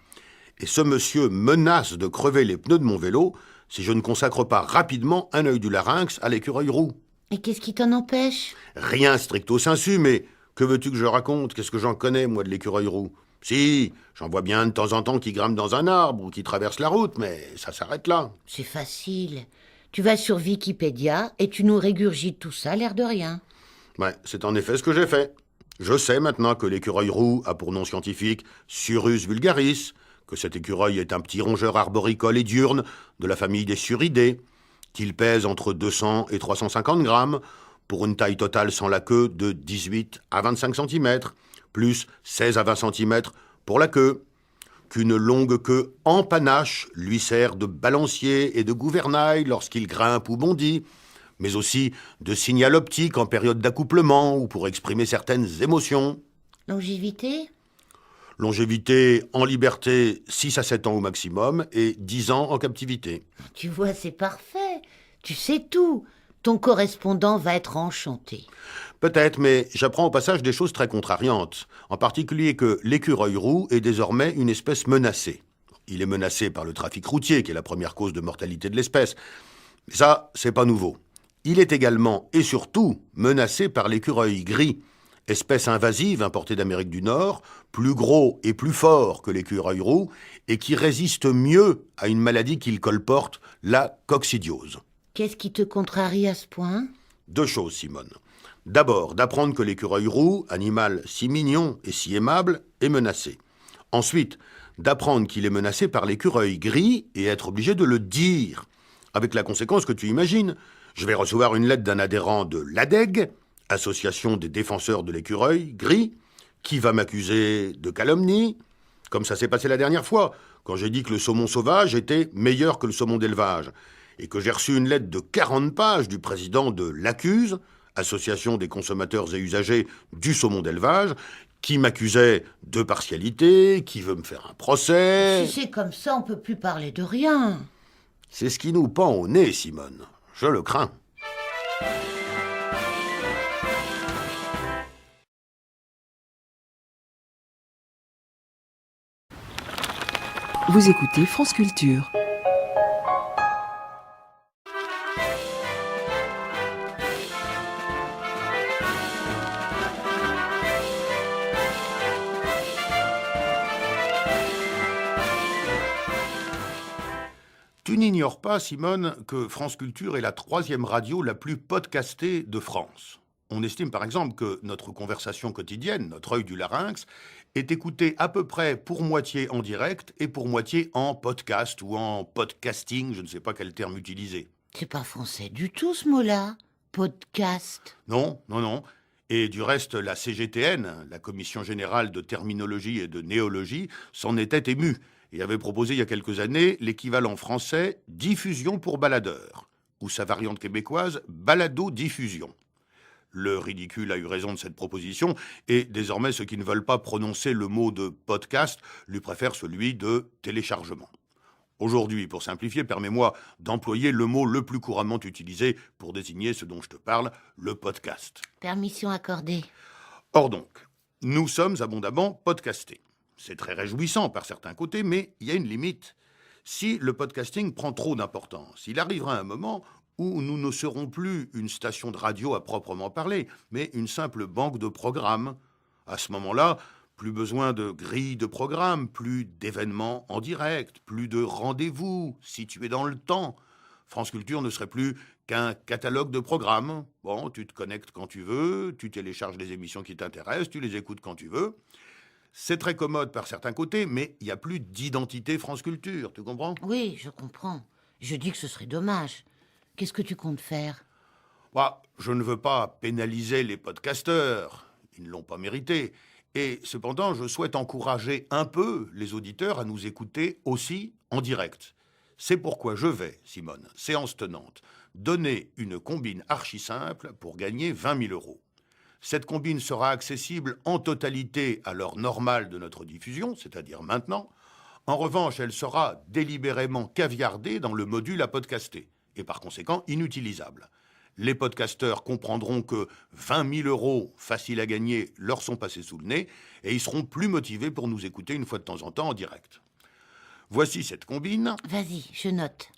Et ce monsieur menace de crever les pneus de mon vélo si je ne consacre pas rapidement un œil du larynx à l'écureuil roux. Et qu'est-ce qui t'en empêche ? Rien stricto sensu, mais que veux-tu que je raconte ? Qu'est-ce que j'en connais, moi, de l'écureuil roux ? Si, j'en vois bien de temps en temps qui grimpent dans un arbre ou qui traversent la route, mais ça s'arrête là. C'est facile. Tu vas sur Wikipédia et tu nous régurgites tout ça, l'air de rien. Ouais, c'est en effet ce que j'ai fait. Je sais maintenant que l'écureuil roux a pour nom scientifique Surus vulgaris, que cet écureuil est un petit rongeur arboricole et diurne de la famille des suridés, qu'il pèse entre 200 et 350 grammes, pour une taille totale sans la queue de 18 à 25 cm, plus 16 à 20 cm pour la queue, qu'une longue queue en panache lui sert de balancier et de gouvernail lorsqu'il grimpe ou bondit, mais aussi de signal optique en période d'accouplement ou pour exprimer certaines émotions. Longévité ? Longévité en liberté 6 à 7 ans au maximum et 10 ans en captivité. Tu vois, c'est parfait. Tu sais tout. Ton correspondant va être enchanté. Peut-être, mais j'apprends au passage des choses très contrariantes. En particulier que l'écureuil roux est désormais une espèce menacée. Il est menacé par le trafic routier, qui est la première cause de mortalité de l'espèce. Mais ça, c'est pas nouveau. Il est également et surtout menacé par l'écureuil gris, espèce invasive importée d'Amérique du Nord, plus gros et plus fort que l'écureuil roux, et qui résiste mieux à une maladie qu'il colporte, la coccidiose. Qu'est-ce qui te contrarie à ce point ? 2 choses, Simone. D'abord, d'apprendre que l'écureuil roux, animal si mignon et si aimable, est menacé. Ensuite, d'apprendre qu'il est menacé par l'écureuil gris et être obligé de le dire. Avec la conséquence que tu imagines. Je vais recevoir une lettre d'un adhérent de l'ADEG, Association des défenseurs de l'écureuil gris, qui va m'accuser de calomnie, comme ça s'est passé la dernière fois, quand j'ai dit que le saumon sauvage était meilleur que le saumon d'élevage, et que j'ai reçu une lettre de 40 pages du président de l'ACUSE, Association des consommateurs et usagers du saumon d'élevage, qui m'accusait de partialité, qui veut me faire un procès. Si c'est comme ça, on peut plus parler de rien. C'est ce qui nous pend au nez, Simone. Je le crains. Vous écoutez France Culture. Tu n'ignores pas, Simone, que France Culture est la 3e radio la plus podcastée de France. On estime par exemple que notre conversation quotidienne, notre œil du larynx, est écoutée à peu près pour moitié en direct et pour moitié en podcast ou en podcasting, je ne sais pas quel terme utiliser. C'est pas français du tout ce mot-là. Podcast. Non. Et du reste, la CGTN, la Commission Générale de Terminologie et de Néologie, s'en était émue et avait proposé il y a quelques années l'équivalent français diffusion pour baladeur, ou sa variante québécoise balado-diffusion. Le ridicule a eu raison de cette proposition, et désormais ceux qui ne veulent pas prononcer le mot de podcast lui préfèrent celui de téléchargement. Aujourd'hui, pour simplifier, permets-moi d'employer le mot le plus couramment utilisé pour désigner ce dont je te parle, le podcast. Permission accordée. Or donc, nous sommes abondamment podcastés. C'est très réjouissant par certains côtés, mais il y a une limite. Si le podcasting prend trop d'importance, il arrivera un moment où nous ne serons plus une station de radio à proprement parler, mais une simple banque de programmes. À ce moment-là, Plus besoin de grilles de programme, plus d'événements en direct, plus de rendez-vous situés dans le temps. France Culture ne serait plus qu'un catalogue de programmes. Bon, tu te connectes quand tu veux, tu télécharges les émissions qui t'intéressent, tu les écoutes quand tu veux. C'est très commode par certains côtés, mais il n'y a plus d'identité France Culture, tu comprends? Oui, je comprends. Je dis que ce serait dommage. Qu'est-ce que tu comptes faire? Bah, je ne veux pas pénaliser les podcasteurs, ils ne l'ont pas mérité. Et cependant, je souhaite encourager un peu les auditeurs à nous écouter aussi en direct. C'est pourquoi je vais, Simone, séance tenante, donner une combine archi simple pour gagner 20 000 euros. Cette combine sera accessible en totalité à l'heure normale de notre diffusion, c'est-à-dire maintenant. En revanche, elle sera délibérément caviardée dans le module à podcaster, et par conséquent inutilisable. Les podcasteurs comprendront que 20 000 euros faciles à gagner leur sont passés sous le nez, et ils seront plus motivés pour nous écouter une fois de temps en temps en direct. Voici cette combine. Vas-y, je note.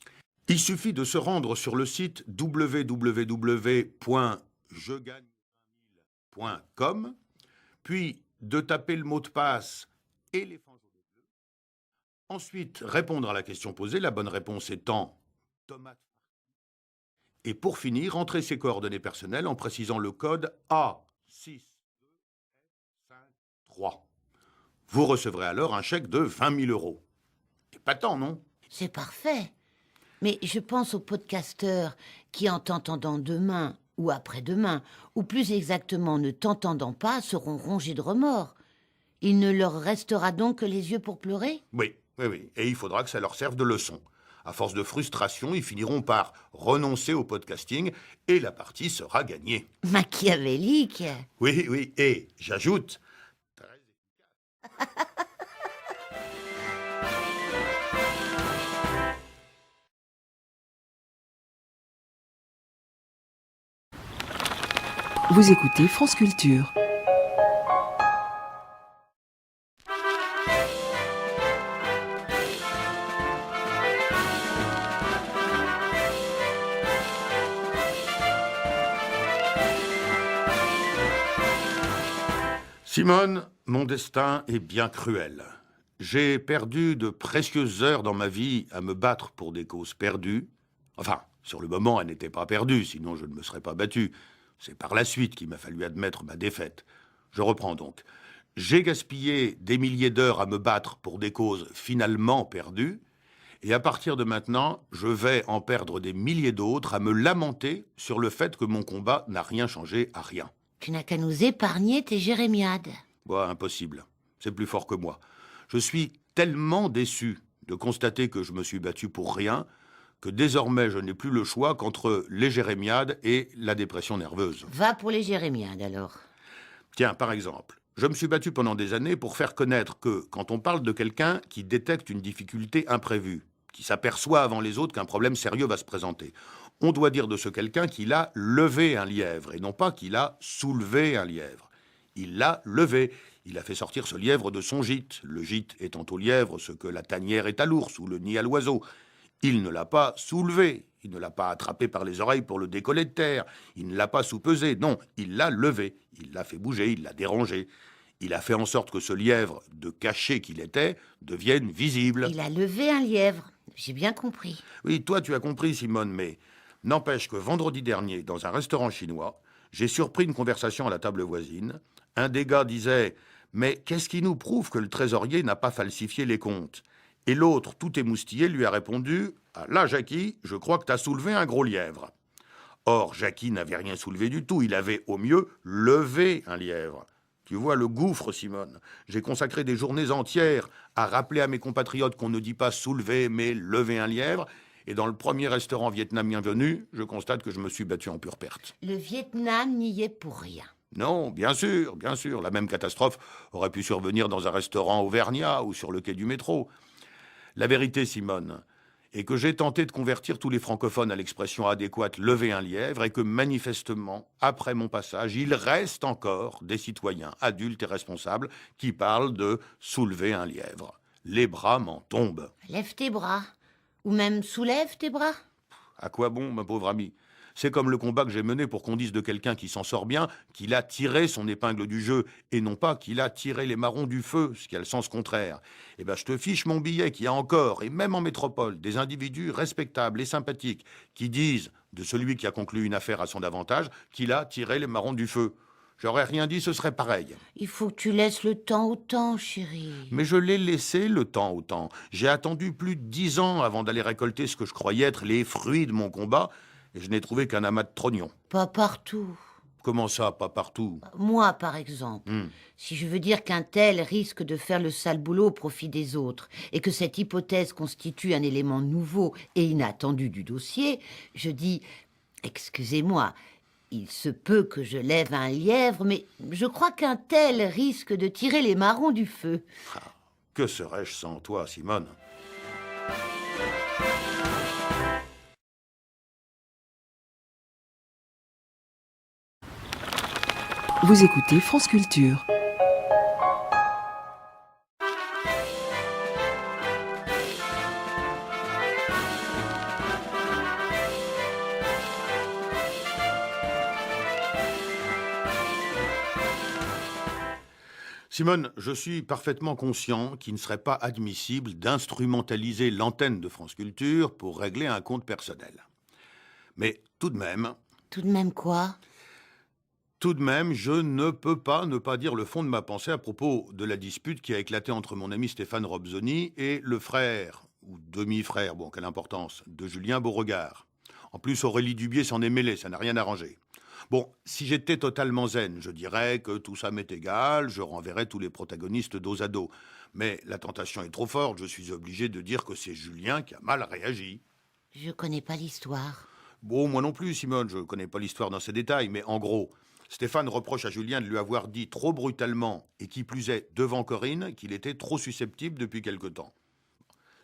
Il suffit de se rendre sur le site www.jegagne2000.com, puis de taper le mot de passe éléphant jaune et bleu. Ensuite, répondre à la question posée, la bonne réponse étant tomate. Et pour finir, entrer ses coordonnées personnelles en précisant le code A62F53. Vous recevrez alors un chèque de 20 000 euros. C'est pas tant, non? C'est parfait. Mais je pense aux podcasteurs qui, en t'entendant demain ou après-demain, ou plus exactement ne t'entendant pas, seront rongés de remords. Il ne leur restera donc que les yeux pour pleurer? Oui. Et il faudra que ça leur serve de leçon. À force de frustration, ils finiront par renoncer au podcasting et la partie sera gagnée. Machiavélique. Oui, et j'ajoute... Vous écoutez France Culture. Simone, mon destin est bien cruel. J'ai perdu de précieuses heures dans ma vie à me battre pour des causes perdues. Enfin, sur le moment, elles n'étaient pas perdues, sinon je ne me serais pas battu. C'est par la suite qu'il m'a fallu admettre ma défaite. Je reprends donc. J'ai gaspillé des milliers d'heures à me battre pour des causes finalement perdues, et à partir de maintenant, je vais en perdre des milliers d'autres à me lamenter sur le fait que mon combat n'a rien changé à rien. Tu n'as qu'à nous épargner tes jérémiades. Impossible. C'est plus fort que moi. Je suis tellement déçu de constater que je me suis battu pour rien que désormais je n'ai plus le choix qu'entre les jérémiades et la dépression nerveuse. Va pour les jérémiades alors. Tiens, par exemple, je me suis battu pendant des années pour faire connaître que quand on parle de quelqu'un qui détecte une difficulté imprévue, qui s'aperçoit avant les autres qu'un problème sérieux va se présenter, on doit dire de ce quelqu'un qu'il a levé un lièvre, et non pas qu'il a soulevé un lièvre. Il l'a levé. Il a fait sortir ce lièvre de son gîte, le gîte étant au lièvre ce que la tanière est à l'ours ou le nid à l'oiseau. Il ne l'a pas soulevé, il ne l'a pas attrapé par les oreilles pour le décoller de terre, il ne l'a pas soupesé, non, il l'a levé, il l'a fait bouger, il l'a dérangé. Il a fait en sorte que ce lièvre, de caché qu'il était, devienne visible. Il a levé un lièvre, j'ai bien compris. Oui, toi tu as compris, Simone, mais n'empêche que vendredi dernier, dans un restaurant chinois, j'ai surpris une conversation à la table voisine. Un des gars disait « Mais qu'est-ce qui nous prouve que le trésorier n'a pas falsifié les comptes ?» Et l'autre, tout émoustillé, lui a répondu « Ah là, Jackie, je crois que t'as soulevé un gros lièvre. » Or, Jackie n'avait rien soulevé du tout, il avait au mieux levé un lièvre. Tu vois le gouffre, Simone. J'ai consacré des journées entières à rappeler à mes compatriotes qu'on ne dit pas soulever, mais lever un lièvre. Et dans le premier restaurant vietnamien venu, je constate que je me suis battu en pure perte. Le Vietnam n'y est pour rien. Non, bien sûr. La même catastrophe aurait pu survenir dans un restaurant auvergnat ou sur le quai du métro. La vérité, Simone, est que j'ai tenté de convertir tous les francophones à l'expression adéquate « lever un lièvre » et que manifestement, après mon passage, il reste encore des citoyens adultes et responsables qui parlent de « soulever un lièvre ». Les bras m'en tombent. Lève tes bras. Ou même soulève tes bras. À quoi bon, ma pauvre amie? C'est comme le combat que j'ai mené pour qu'on dise de quelqu'un qui s'en sort bien qu'il a tiré son épingle du jeu et non pas qu'il a tiré les marrons du feu, ce qui a le sens contraire. Eh ben, je te fiche mon billet qu'il y a encore, et même en métropole, des individus respectables et sympathiques qui disent de celui qui a conclu une affaire à son avantage qu'il a tiré les marrons du feu. J'aurais rien dit, ce serait pareil. Il faut que tu laisses le temps au temps, chérie. Mais je l'ai laissé le temps au temps. J'ai attendu plus de 10 ans avant d'aller récolter ce que je croyais être les fruits de mon combat, et je n'ai trouvé qu'un amas de trognons. Pas partout. Comment ça, pas partout? Moi, par exemple, si je veux dire qu'un tel risque de faire le sale boulot au profit des autres et que cette hypothèse constitue un élément nouveau et inattendu du dossier, je dis, excusez-moi, il se peut que je lève un lièvre, mais je crois qu'un tel risque de tirer les marrons du feu. Que serais-je sans toi, Simone? Vous écoutez France Culture. Simone, je suis parfaitement conscient qu'il ne serait pas admissible d'instrumentaliser l'antenne de France Culture pour régler un compte personnel. Mais tout de même, Tout de même quoi? je ne peux pas ne pas dire le fond de ma pensée à propos de la dispute qui a éclaté entre mon ami Stéphane Robzoni et le frère, ou demi-frère, bon, quelle importance, de Julien Beauregard. En plus, Aurélie Dubié s'en est mêlée, ça n'a rien arrangé. Bon, si j'étais totalement zen, je dirais que tout ça m'est égal, je renverrais tous les protagonistes dos à dos. Mais la tentation est trop forte, je suis obligé de dire que c'est Julien qui a mal réagi. Je connais pas l'histoire. Bon, moi non plus, Simone, je connais pas l'histoire dans ses détails, mais en gros, Stéphane reproche à Julien de lui avoir dit trop brutalement, et qui plus est devant Corinne, qu'il était trop susceptible depuis quelque temps.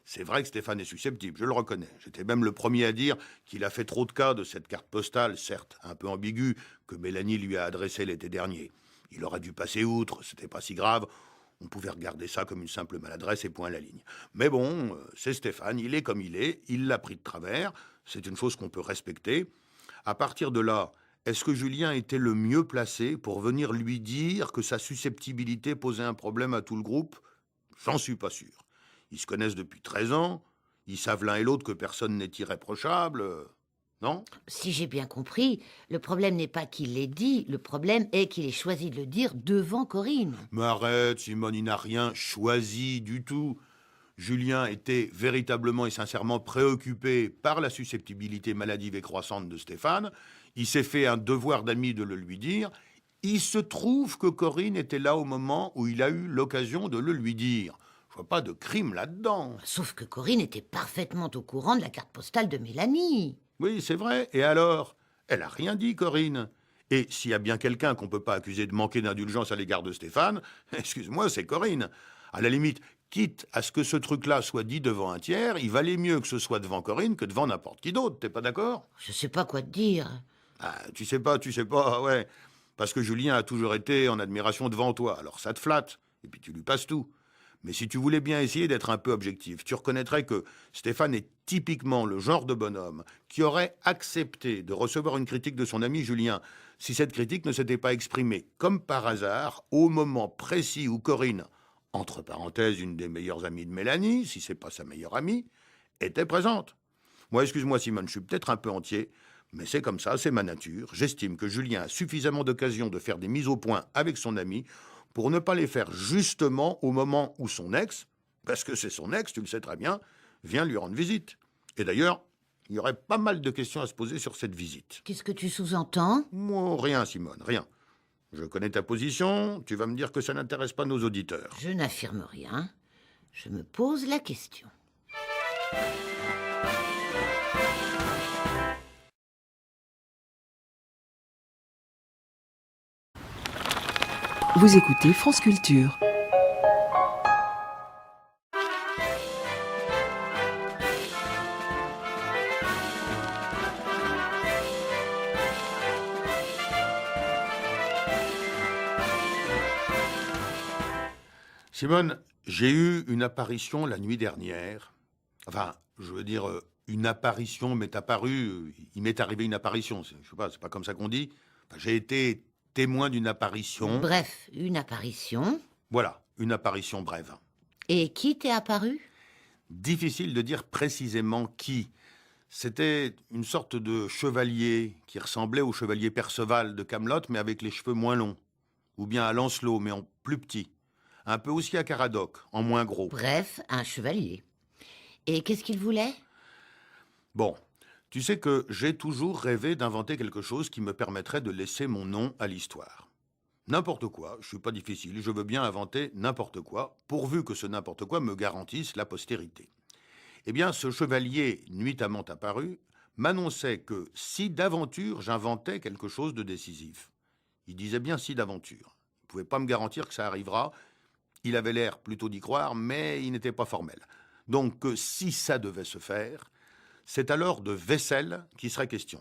C'est vrai que Stéphane est susceptible, je le reconnais. J'étais même le premier à dire qu'il a fait trop de cas de cette carte postale, certes un peu ambiguë, que Mélanie lui a adressée l'été dernier. Il aurait dû passer outre, c'était pas si grave. On pouvait regarder ça comme une simple maladresse et point à la ligne. Mais bon, c'est Stéphane, il est comme il l'a pris de travers, c'est une chose qu'on peut respecter. À partir de là, est-ce que Julien était le mieux placé pour venir lui dire que sa susceptibilité posait un problème à tout le groupe? J'en suis pas sûr. Ils se connaissent depuis 13 ans, ils savent l'un et l'autre que personne n'est irréprochable, non? Si j'ai bien compris, le problème n'est pas qu'il l'ait dit, le problème est qu'il ait choisi de le dire devant Corinne. Mais arrête, Simone, il n'a rien choisi du tout. Julien était véritablement et sincèrement préoccupé par la susceptibilité maladive et croissante de Stéphane. Il s'est fait un devoir d'ami de le lui dire. Il se trouve que Corinne était là au moment où il a eu l'occasion de le lui dire. Je vois pas de crime là-dedans. Sauf que Corinne était parfaitement au courant de la carte postale de Mélanie. Oui, c'est vrai. Et alors? Elle a rien dit, Corinne. Et s'il y a bien quelqu'un qu'on peut pas accuser de manquer d'indulgence à l'égard de Stéphane, excuse-moi, c'est Corinne. À la limite, quitte à ce que ce truc-là soit dit devant un tiers, il valait mieux que ce soit devant Corinne que devant n'importe qui d'autre. T'es pas d'accord? Je sais pas quoi te dire. Ah, tu sais pas, ouais. Parce que Julien a toujours été en admiration devant toi, alors ça te flatte. Et puis tu lui passes tout. Mais si tu voulais bien essayer d'être un peu objectif, tu reconnaîtrais que Stéphane est typiquement le genre de bonhomme qui aurait accepté de recevoir une critique de son ami Julien si cette critique ne s'était pas exprimée, comme par hasard, au moment précis où Corinne, entre parenthèses une des meilleures amies de Mélanie, si c'est pas sa meilleure amie, était présente. Moi, excuse-moi Simone, je suis peut-être un peu entier, mais c'est comme ça, c'est ma nature. J'estime que Julien a suffisamment d'occasions de faire des mises au point avec son ami pour ne pas les faire justement au moment où son ex, parce que c'est son ex, tu le sais très bien, vient lui rendre visite. Et d'ailleurs, il y aurait pas mal de questions à se poser sur cette visite. Qu'est-ce que tu sous-entends? Moi, rien, Simone, rien. Je connais ta position, tu vas me dire que ça n'intéresse pas nos auditeurs. Je n'affirme rien. Je me pose la question. Vous écoutez France Culture. Simone, j'ai eu une apparition la nuit dernière. Enfin, je veux dire, une apparition m'est apparue, il m'est arrivé une apparition, je sais pas, c'est pas comme ça qu'on dit. Enfin, j'ai été témoin d'une apparition. Bref, une apparition. Voilà, une apparition brève. Et qui t'est apparu? Difficile de dire précisément qui. C'était une sorte de chevalier qui ressemblait au chevalier Perceval de Camelot, mais avec les cheveux moins longs. Ou bien à Lancelot, mais en plus petit. Un peu aussi à Caradoc, en moins gros. Bref, un chevalier. Et qu'est-ce qu'il voulait? Bon, tu sais que j'ai toujours rêvé d'inventer quelque chose qui me permettrait de laisser mon nom à l'histoire. N'importe quoi, je suis pas difficile, je veux bien inventer n'importe quoi, pourvu que ce n'importe quoi me garantisse la postérité. Eh bien, ce chevalier nuitamment apparu m'annonçait que si d'aventure j'inventais quelque chose de décisif. Il disait bien si d'aventure. Il ne pouvait pas me garantir que ça arrivera. Il avait l'air plutôt d'y croire, mais il n'était pas formel. Donc, si ça devait se faire, c'est alors de vaisselle qui serait question.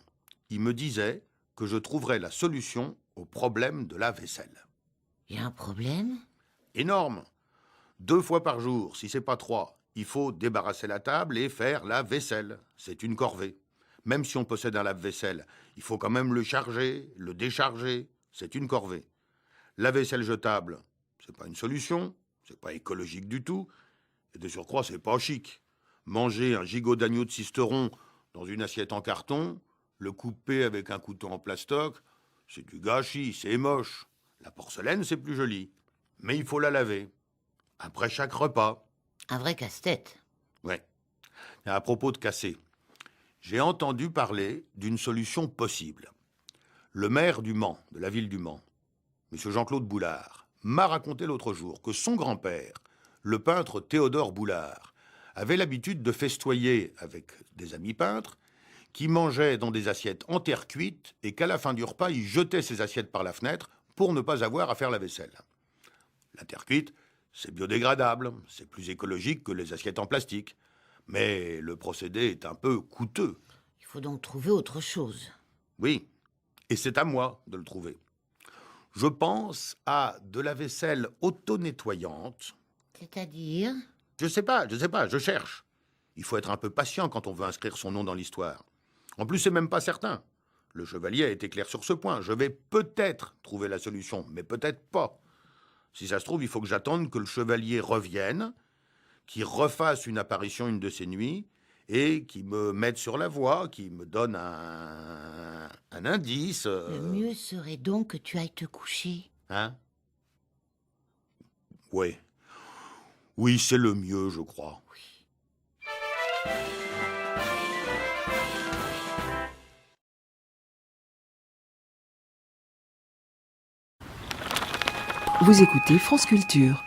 Il me disait que je trouverais la solution au problème de la vaisselle. Il y a un problème? Énorme. 2 fois par jour, si c'est pas 3, il faut débarrasser la table et faire la vaisselle. C'est une corvée. Même si on possède un lave-vaisselle, il faut quand même le charger, le décharger. C'est une corvée. La vaisselle jetable, c'est pas une solution, c'est pas écologique du tout, et de surcroît, c'est pas chic. Manger un gigot d'agneau de Sisteron dans une assiette en carton, le couper avec un couteau en plastoc, c'est du gâchis, c'est moche. La porcelaine, c'est plus joli. Mais il faut la laver. Après chaque repas. Un vrai casse-tête. Ouais. Et à propos de casser, j'ai entendu parler d'une solution possible. Le maire du Mans, de la ville du Mans, M. Jean-Claude Boulard, m'a raconté l'autre jour que son grand-père, le peintre Théodore Boulard, avait l'habitude de festoyer avec des amis peintres qui mangeaient dans des assiettes en terre cuite et qu'à la fin du repas, ils jetaient ces assiettes par la fenêtre pour ne pas avoir à faire la vaisselle. La terre cuite, c'est biodégradable, c'est plus écologique que les assiettes en plastique. Mais le procédé est un peu coûteux. Il faut donc trouver autre chose. Oui, et c'est à moi de le trouver. Je pense à de la vaisselle auto-nettoyante. C'est-à-dire? Je sais pas, je cherche. Il faut être un peu patient quand on veut inscrire son nom dans l'histoire. En plus, c'est même pas certain. Le chevalier a été clair sur ce point. Je vais peut-être trouver la solution, mais peut-être pas. Si ça se trouve, il faut que j'attende que le chevalier revienne, qu'il refasse une apparition une de ces nuits, et qu'il me mette sur la voie, qu'il me donne un indice. Le mieux serait donc que tu ailles te coucher. Hein? Ouais. Oui, c'est le mieux, je crois. Vous écoutez France Culture.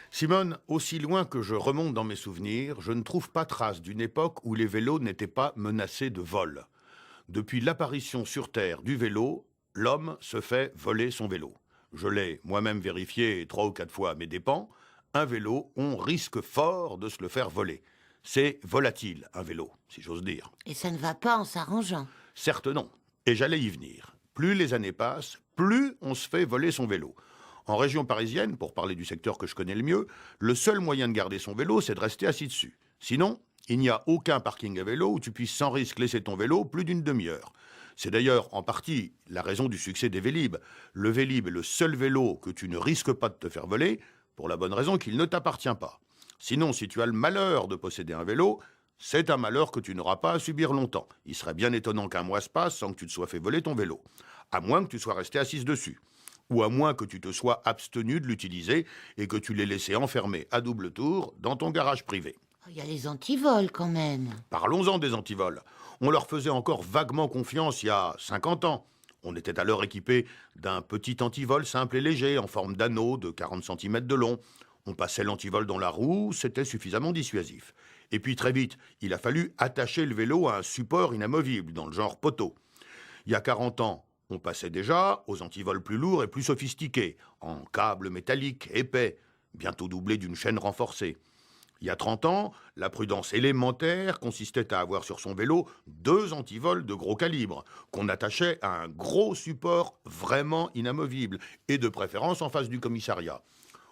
Simone, aussi loin que je remonte dans mes souvenirs, je ne trouve pas trace d'une époque où les vélos n'étaient pas menacés de vol. Depuis l'apparition sur Terre du vélo, l'homme se fait voler son vélo. Je l'ai moi-même vérifié 3 ou 4 fois à mes dépens. Un vélo, on risque fort de se le faire voler. C'est volatile, un vélo, si j'ose dire. Et ça ne va pas en s'arrangeant. Certes non, et j'allais y venir. Plus les années passent, plus on se fait voler son vélo. En région parisienne, pour parler du secteur que je connais le mieux, le seul moyen de garder son vélo, c'est de rester assis dessus. Sinon, il n'y a aucun parking à vélo où tu puisses sans risque laisser ton vélo plus d'une demi-heure. C'est d'ailleurs en partie la raison du succès des Vélib. Le Vélib est le seul vélo que tu ne risques pas de te faire voler, pour la bonne raison qu'il ne t'appartient pas. Sinon, si tu as le malheur de posséder un vélo, c'est un malheur que tu n'auras pas à subir longtemps. Il serait bien étonnant qu'un mois se passe sans que tu te sois fait voler ton vélo. À moins que tu sois resté assise dessus. Ou à moins que tu te sois abstenu de l'utiliser et que tu l'aies laissé enfermé à double tour dans ton garage privé. Il y a les antivols quand même. Parlons-en des antivols. On leur faisait encore vaguement confiance il y a 50 ans. On était alors équipé d'un petit antivol simple et léger, en forme d'anneau de 40 cm de long. On passait l'antivol dans la roue, c'était suffisamment dissuasif. Et puis très vite, il a fallu attacher le vélo à un support inamovible, dans le genre poteau. Il y a 40 ans, on passait déjà aux antivols plus lourds et plus sophistiqués, en câbles métalliques épais, bientôt doublés d'une chaîne renforcée. Il y a 30 ans, la prudence élémentaire consistait à avoir sur son vélo 2 antivols de gros calibre, qu'on attachait à un gros support vraiment inamovible, et de préférence en face du commissariat.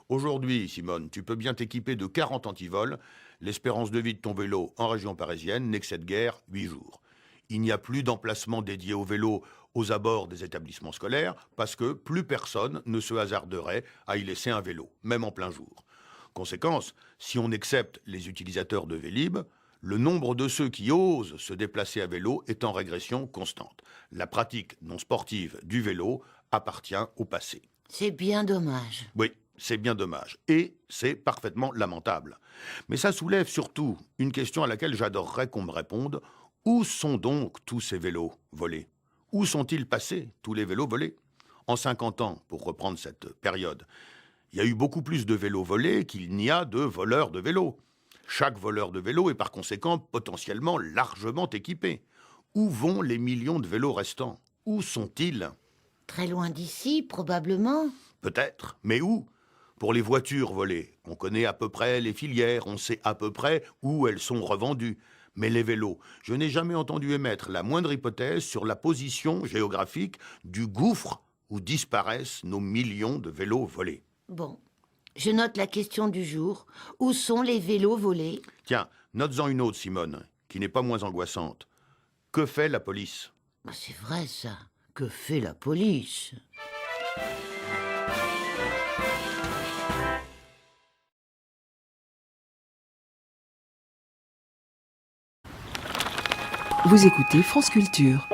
Aujourd'hui, Simone, tu peux bien t'équiper de 40 antivols. L'espérance de vie de ton vélo en région parisienne n'excède guère 8 jours. Il n'y a plus d'emplacement dédié au vélo aux abords des établissements scolaires parce que plus personne ne se hasarderait à y laisser un vélo, même en plein jour. Conséquence, si on excepte les utilisateurs de Vélib, le nombre de ceux qui osent se déplacer à vélo est en régression constante. La pratique non sportive du vélo appartient au passé. C'est bien dommage. Oui, c'est bien dommage. Et c'est parfaitement lamentable. Mais ça soulève surtout une question à laquelle j'adorerais qu'on me réponde. Où sont donc tous ces vélos volés? Où sont-ils passés, tous les vélos volés? En 50 ans, pour reprendre cette période, il y a eu beaucoup plus de vélos volés qu'il n'y a de voleurs de vélos. Chaque voleur de vélo est par conséquent potentiellement largement équipé. Où vont les millions de vélos restants? Où sont-ils? Très loin d'ici, probablement. Peut-être, mais où? Pour les voitures volées, on connaît à peu près les filières, on sait à peu près où elles sont revendues. Mais les vélos, je n'ai jamais entendu émettre la moindre hypothèse sur la position géographique du gouffre où disparaissent nos millions de vélos volés. Bon, je note la question du jour. Où sont les vélos volés? Tiens, note-en une autre, Simone, qui n'est pas moins angoissante. Que fait la police? C'est vrai ça. Que fait la police? Vous écoutez France Culture.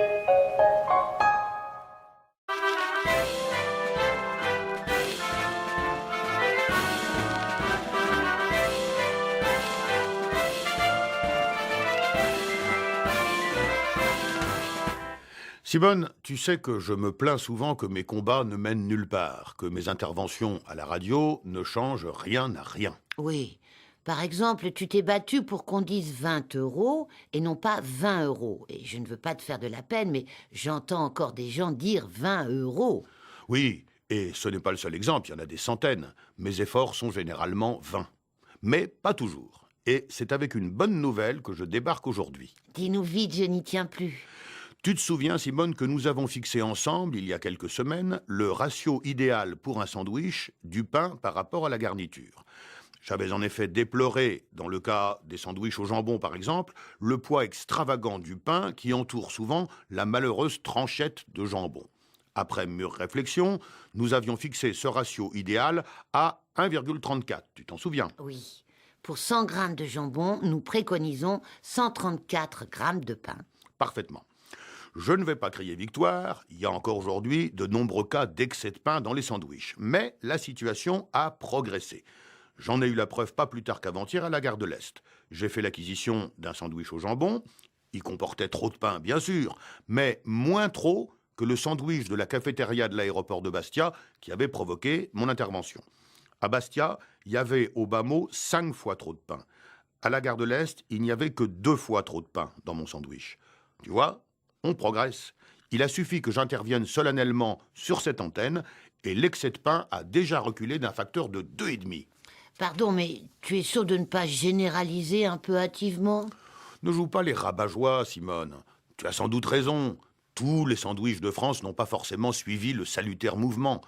Simone, tu sais que je me plains souvent que mes combats ne mènent nulle part, que mes interventions à la radio ne changent rien à rien. Oui. Par exemple, tu t'es battu pour qu'on dise 20 € et non pas 20 €. Et je ne veux pas te faire de la peine, mais j'entends encore des gens dire 20 €. Oui, et ce n'est pas le seul exemple, il y en a des centaines. Mes efforts sont généralement vains. Mais pas toujours. Et c'est avec une bonne nouvelle que je débarque aujourd'hui. Dis-nous vite, je n'y tiens plus. Tu te souviens, Simone, que nous avons fixé ensemble, il y a quelques semaines, le ratio idéal pour un sandwich du pain par rapport à la garniture. J'avais en effet déploré, dans le cas des sandwichs au jambon par exemple, le poids extravagant du pain qui entoure souvent la malheureuse tranchette de jambon. Après mûre réflexion, nous avions fixé ce ratio idéal à 1,34, tu t'en souviens? Oui. Pour 100 grammes de jambon, nous préconisons 134 grammes de pain. Parfaitement. Je ne vais pas crier victoire, il y a encore aujourd'hui de nombreux cas d'excès de pain dans les sandwichs. Mais la situation a progressé. J'en ai eu la preuve pas plus tard qu'avant-hier à la gare de l'Est. J'ai fait l'acquisition d'un sandwich au jambon. Il comportait trop de pain, bien sûr, mais moins trop que le sandwich de la cafétéria de l'aéroport de Bastia qui avait provoqué mon intervention. À Bastia, il y avait au bas mot 5 fois trop de pain. À la gare de l'Est, il n'y avait que 2 fois trop de pain dans mon sandwich. Tu vois, on progresse. Il a suffi que j'intervienne solennellement sur cette antenne et l'excès de pain a déjà reculé d'un facteur de 2,5. Pardon, mais tu es sûr de ne pas généraliser un peu hâtivement? Ne joue pas les rabat-joie, Simone. Tu as sans doute raison. Tous les sandwichs de France n'ont pas forcément suivi le salutaire mouvement.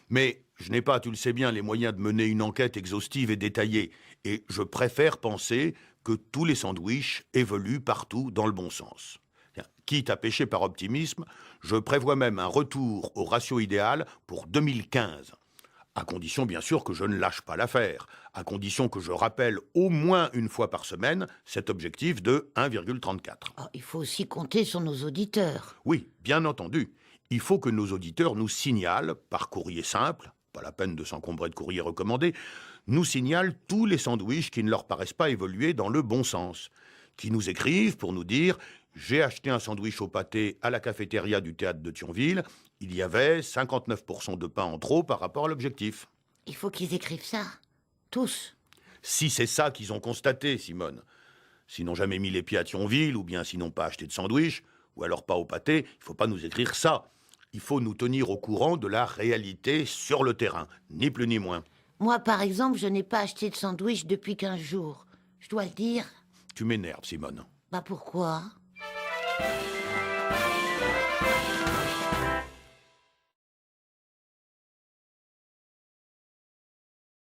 Mais je n'ai pas, tu le sais bien, les moyens de mener une enquête exhaustive et détaillée. Et je préfère penser que tous les sandwichs évoluent partout dans le bon sens. Quitte à pécher par optimisme, je prévois même un retour au ratio idéal pour 2015. À condition, bien sûr, que je ne lâche pas l'affaire. À condition que je rappelle au moins une fois par semaine cet objectif de 1,34. Oh, il faut aussi compter sur nos auditeurs. Oui, bien entendu. Il faut que nos auditeurs nous signalent, par courrier simple, pas la peine de s'encombrer de courrier recommandé, nous signalent tous les sandwichs qui ne leur paraissent pas évoluer dans le bon sens. Qui nous écrivent pour nous dire « J'ai acheté un sandwich au pâté à la cafétéria du théâtre de Thionville. Il y avait 59% de pain en trop par rapport à l'objectif. » Il faut qu'ils écrivent ça. Tous. Si c'est ça qu'ils ont constaté, Simone. S'ils n'ont jamais mis les pieds à Thionville, ou bien s'ils n'ont pas acheté de sandwich, ou alors pas au pâté, il ne faut pas nous écrire ça. Il faut nous tenir au courant de la réalité sur le terrain, ni plus ni moins. Moi, par exemple, je n'ai pas acheté de sandwich depuis 15 jours. Je dois le dire. Tu m'énerves, Simone. Bah pourquoi?